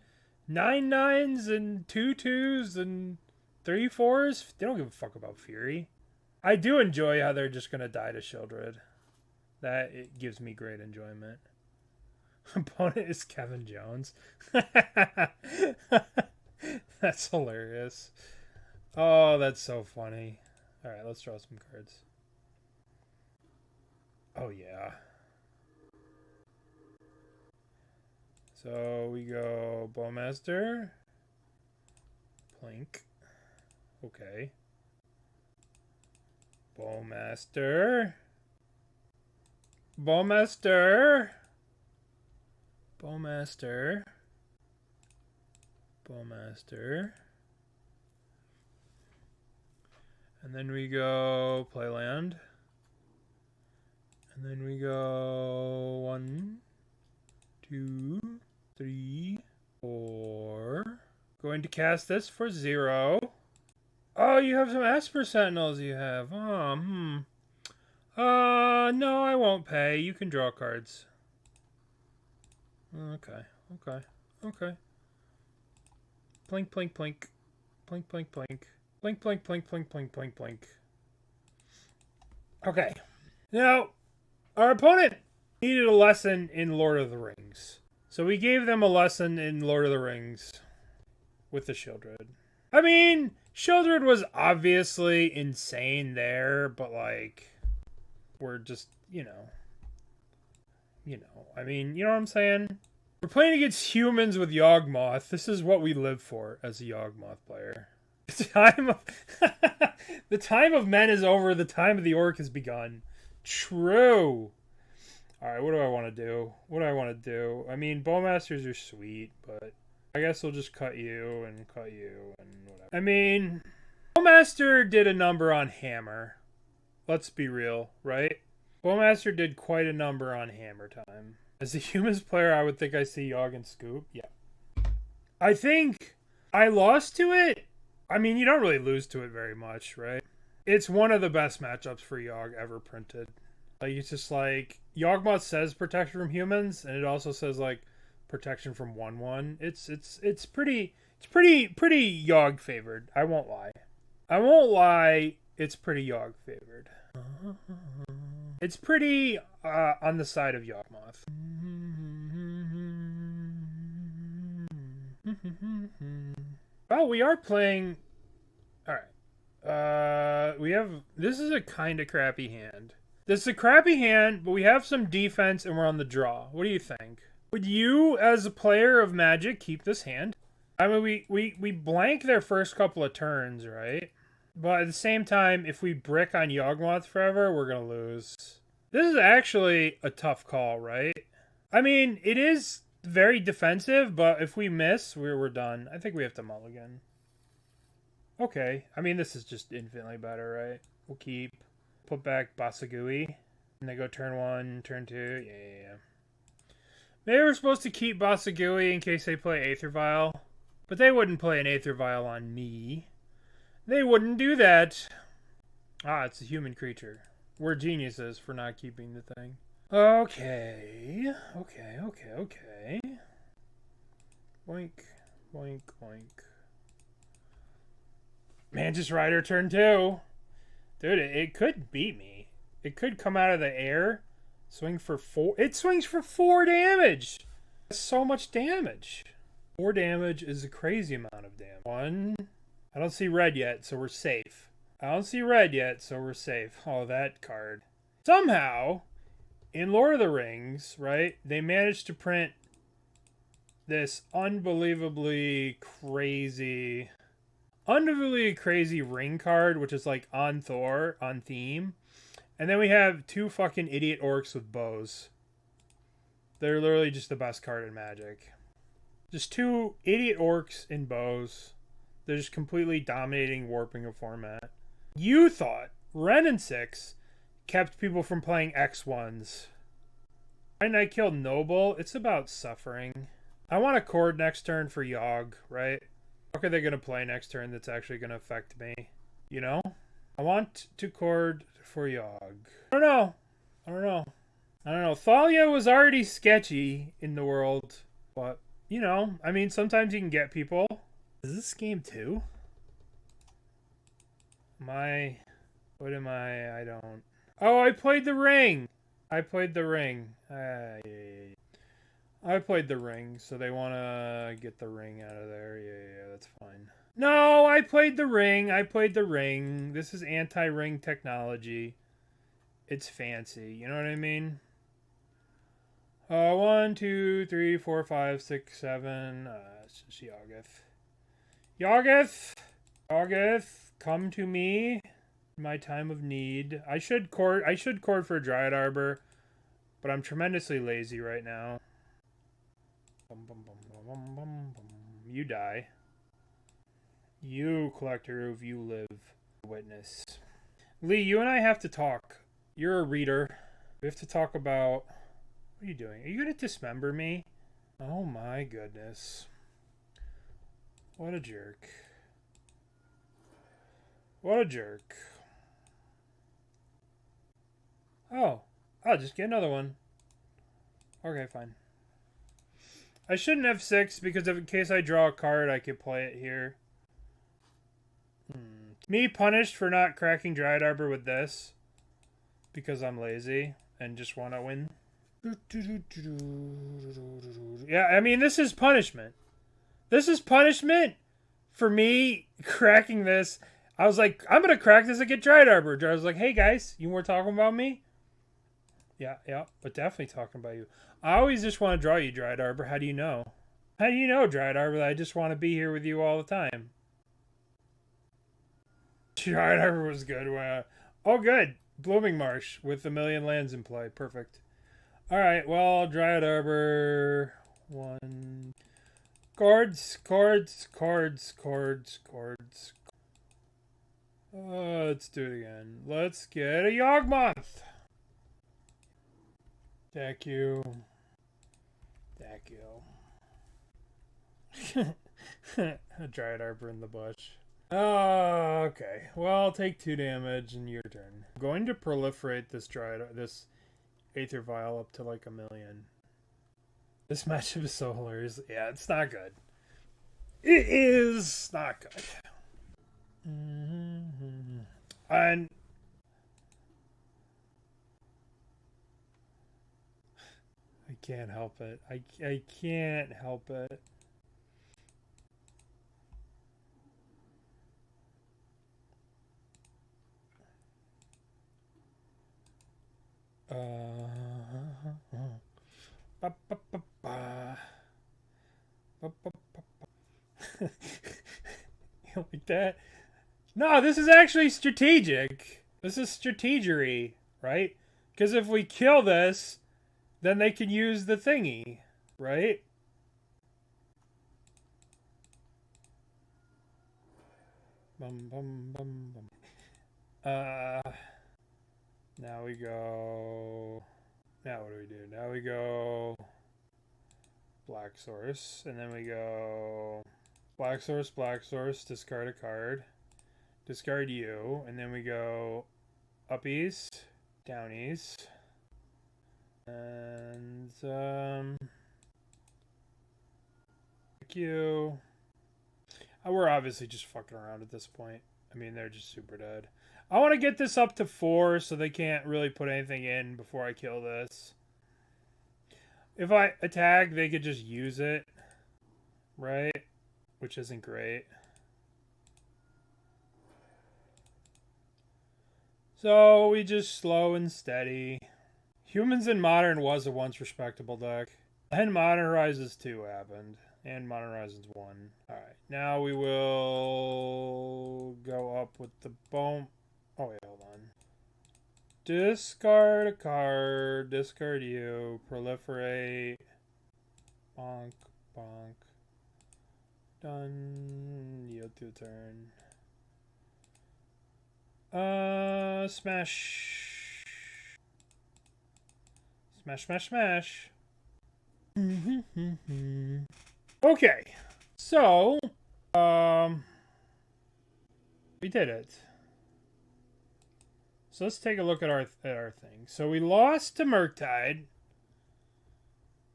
Speaker 1: 9/9s and 2/2s and 3/4s. They don't give a fuck about Fury. I do enjoy how they're just going to die to Sheoldred. That it gives me great enjoyment. Opponent is Kevin Jones. That's hilarious. Oh, that's so funny. Alright, let's draw some cards. Oh, yeah. So we go Bowmaster. Plink. Okay. Bowmaster. Bowmaster. Bowmaster. Bowmaster. And then we go Playland. And then we go 1, 2, 3, 4. Going to cast this for 0. Oh, you have some Esper Sentinels you have. Oh, no, I won't pay. You can draw cards. Okay, okay, okay. Plink, plink, plink. Plink, plink, plink. Plink, plink, plink, plink, plink, plink, plink. Okay. Now, our opponent needed a lesson in Lord of the Rings. So we gave them a lesson in Lord of the Rings with the Sheoldred. I mean, Sheoldred was obviously insane there, but like, we're just, I mean, you know what I'm saying? We're playing against humans with Yawgmoth. This is what we live for as a Yawgmoth player. The time of men is over. The time of the orc has begun. True. Alright, what do I want to do? What do I want to do? I mean, Bowmasters are sweet, but I guess we'll just cut you and whatever. I mean, Bowmaster did a number on Hammer. Let's be real, right? Bowmaster did quite a number on Hammer time. As a humans player, I would think I see Yawg and Scoop. Yeah. I think I lost to it. I mean, you don't really lose to it very much, right? It's one of the best matchups for Yawg ever printed. Like, it's just like, Yawgmoth says protection from humans, and it also says, like, protection from 1/1. It's pretty Yawg favored. I won't lie. It's pretty Yawg favored. It's pretty on the side of Yawgmoth. Well, we are playing. All right. This is a kind of crappy hand. This is a crappy hand, but we have some defense and we're on the draw. What do you think? Would you, as a player of Magic, keep this hand? I mean, we blank their first couple of turns, right? But at the same time, if we brick on Yawgmoth forever, we're going to lose. This is actually a tough call, right? I mean, it is very defensive, but if we miss, we're done. I think we have to mulligan. Okay. I mean, this is just infinitely better, right? We'll keep. Put back Boseiju. And they go turn 1, turn 2. Yeah. Maybe we're supposed to keep Boseiju in case they play Aether Vial. But they wouldn't play an Aether Vial on me. They wouldn't do that. Ah, it's a human creature. We're geniuses for not keeping the thing. Okay. Boink, boink, boink. Mantis Rider turn 2. Dude, it could beat me. It could come out of the air, swing for 4. It swings for 4 damage. That's so much damage. 4 damage is a crazy amount of damage. 1. I don't see red yet, so we're safe. Oh, that card. Somehow, in Lord of the Rings, right, they managed to print this unbelievably crazy ring card, which is like on Thor, on theme. And then we have 2 fucking idiot orcs with bows. They're literally just the best card in Magic. Just 2 idiot orcs in bows. They're just completely dominating, warping a format. You thought Ren and 6 kept people from playing X1s. And I killed Noble. It's about suffering. I want a Chord next turn for Yawg, right? What are they going to play next turn that's actually going to affect me? You know? I want to Chord for Yawg. I don't know. Thalia was already sketchy in the world. But, I mean, sometimes you can get people. Is this game 2? What am I? I don't. Oh, I played the ring. I played the ring, so they want to get the ring out of there. Yeah, that's fine. No, I played the ring. This is anti-ring technology. it's fancy. You know what I mean? 1, 2, 3, 4, 5, 6, 7. It's just Yawgmoth. Yawgmoth, come to me in my time of need. I should chord for Dryad Arbor, but I'm tremendously lazy right now. You die. You, Collector of You Live. Witness. Lee, you and I have to talk. You're a reader. We have to talk about... What are you doing? Are you going to dismember me? Oh my goodness. What a jerk. What a jerk. Oh, I'll just get another one. Okay, fine. I shouldn't have 6 because if in case I draw a card, I could play it here. Me punished for not cracking Dryad Arbor with this because I'm lazy and just want to win. Yeah, I mean, this is punishment. This is punishment for me cracking this. I was like, I'm going to crack this and get Dryad Arbor. I was like, hey guys, you weren't talking about me? Yeah, but definitely talking about you. I always just want to draw you, Dryad Arbor. How do you know? How do you know, Dryad Arbor, that I just want to be here with you all the time? Dryad Arbor was good. Oh, good. Blooming Marsh with 1,000,000 lands in play. Perfect. Alright, well, Dryad Arbor. 1. Chords. Let's do it again. Let's get a Yawgmoth. Deck you. A Dryad Arbor in the bush. Okay. Well, take 2 damage and your turn. I'm going to proliferate this Aether Vial up to like 1,000,000. This matchup is so hilarious. Yeah, it's not good. It is not good. And I can't help it. I can't help it. You like that? No, this is actually strategic. This is strategery, right? Because if we kill this, then they can use the thingy, right? Now we go... Now what do we do? Now we go... Black Source. And then we go... Black Source, discard a card. Discard you. And then we go... Up East. Down East. And... you. We're obviously just fucking around at this point. I mean, they're just super dead. I want to get this up to 4 so they can't really put anything in before I kill this. If I attack, they could just use it. Right? Which isn't great. So we just slow and steady. Humans in Modern was a once respectable deck. And Modern Horizons 2 happened. And Modern Horizons 1. Alright, now we will go up with the bone. Oh wait, hold on. Discard a card. Discard you. Proliferate. Bonk. Bonk. Done. Yield to a turn. Smash. Smash. Okay. So, we did it. So let's take a look at our thing. So we lost to Murktide.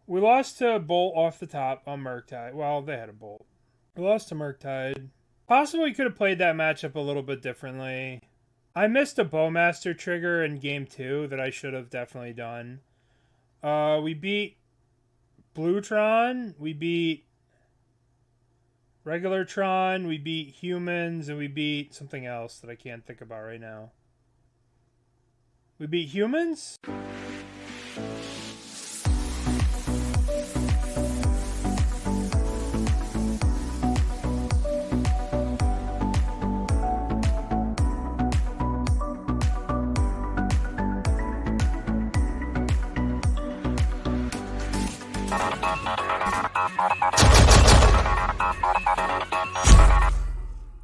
Speaker 1: We lost to Bolt off the top on Murktide. Well, they had a Bolt. We lost to Murktide. Possibly we could have played that matchup a little bit differently. I missed a Bowmaster trigger in game 2 that I should have definitely done. We beat Blue Tron. We beat regular Tron. We beat humans. And we beat something else that I can't think about right now. We beat humans?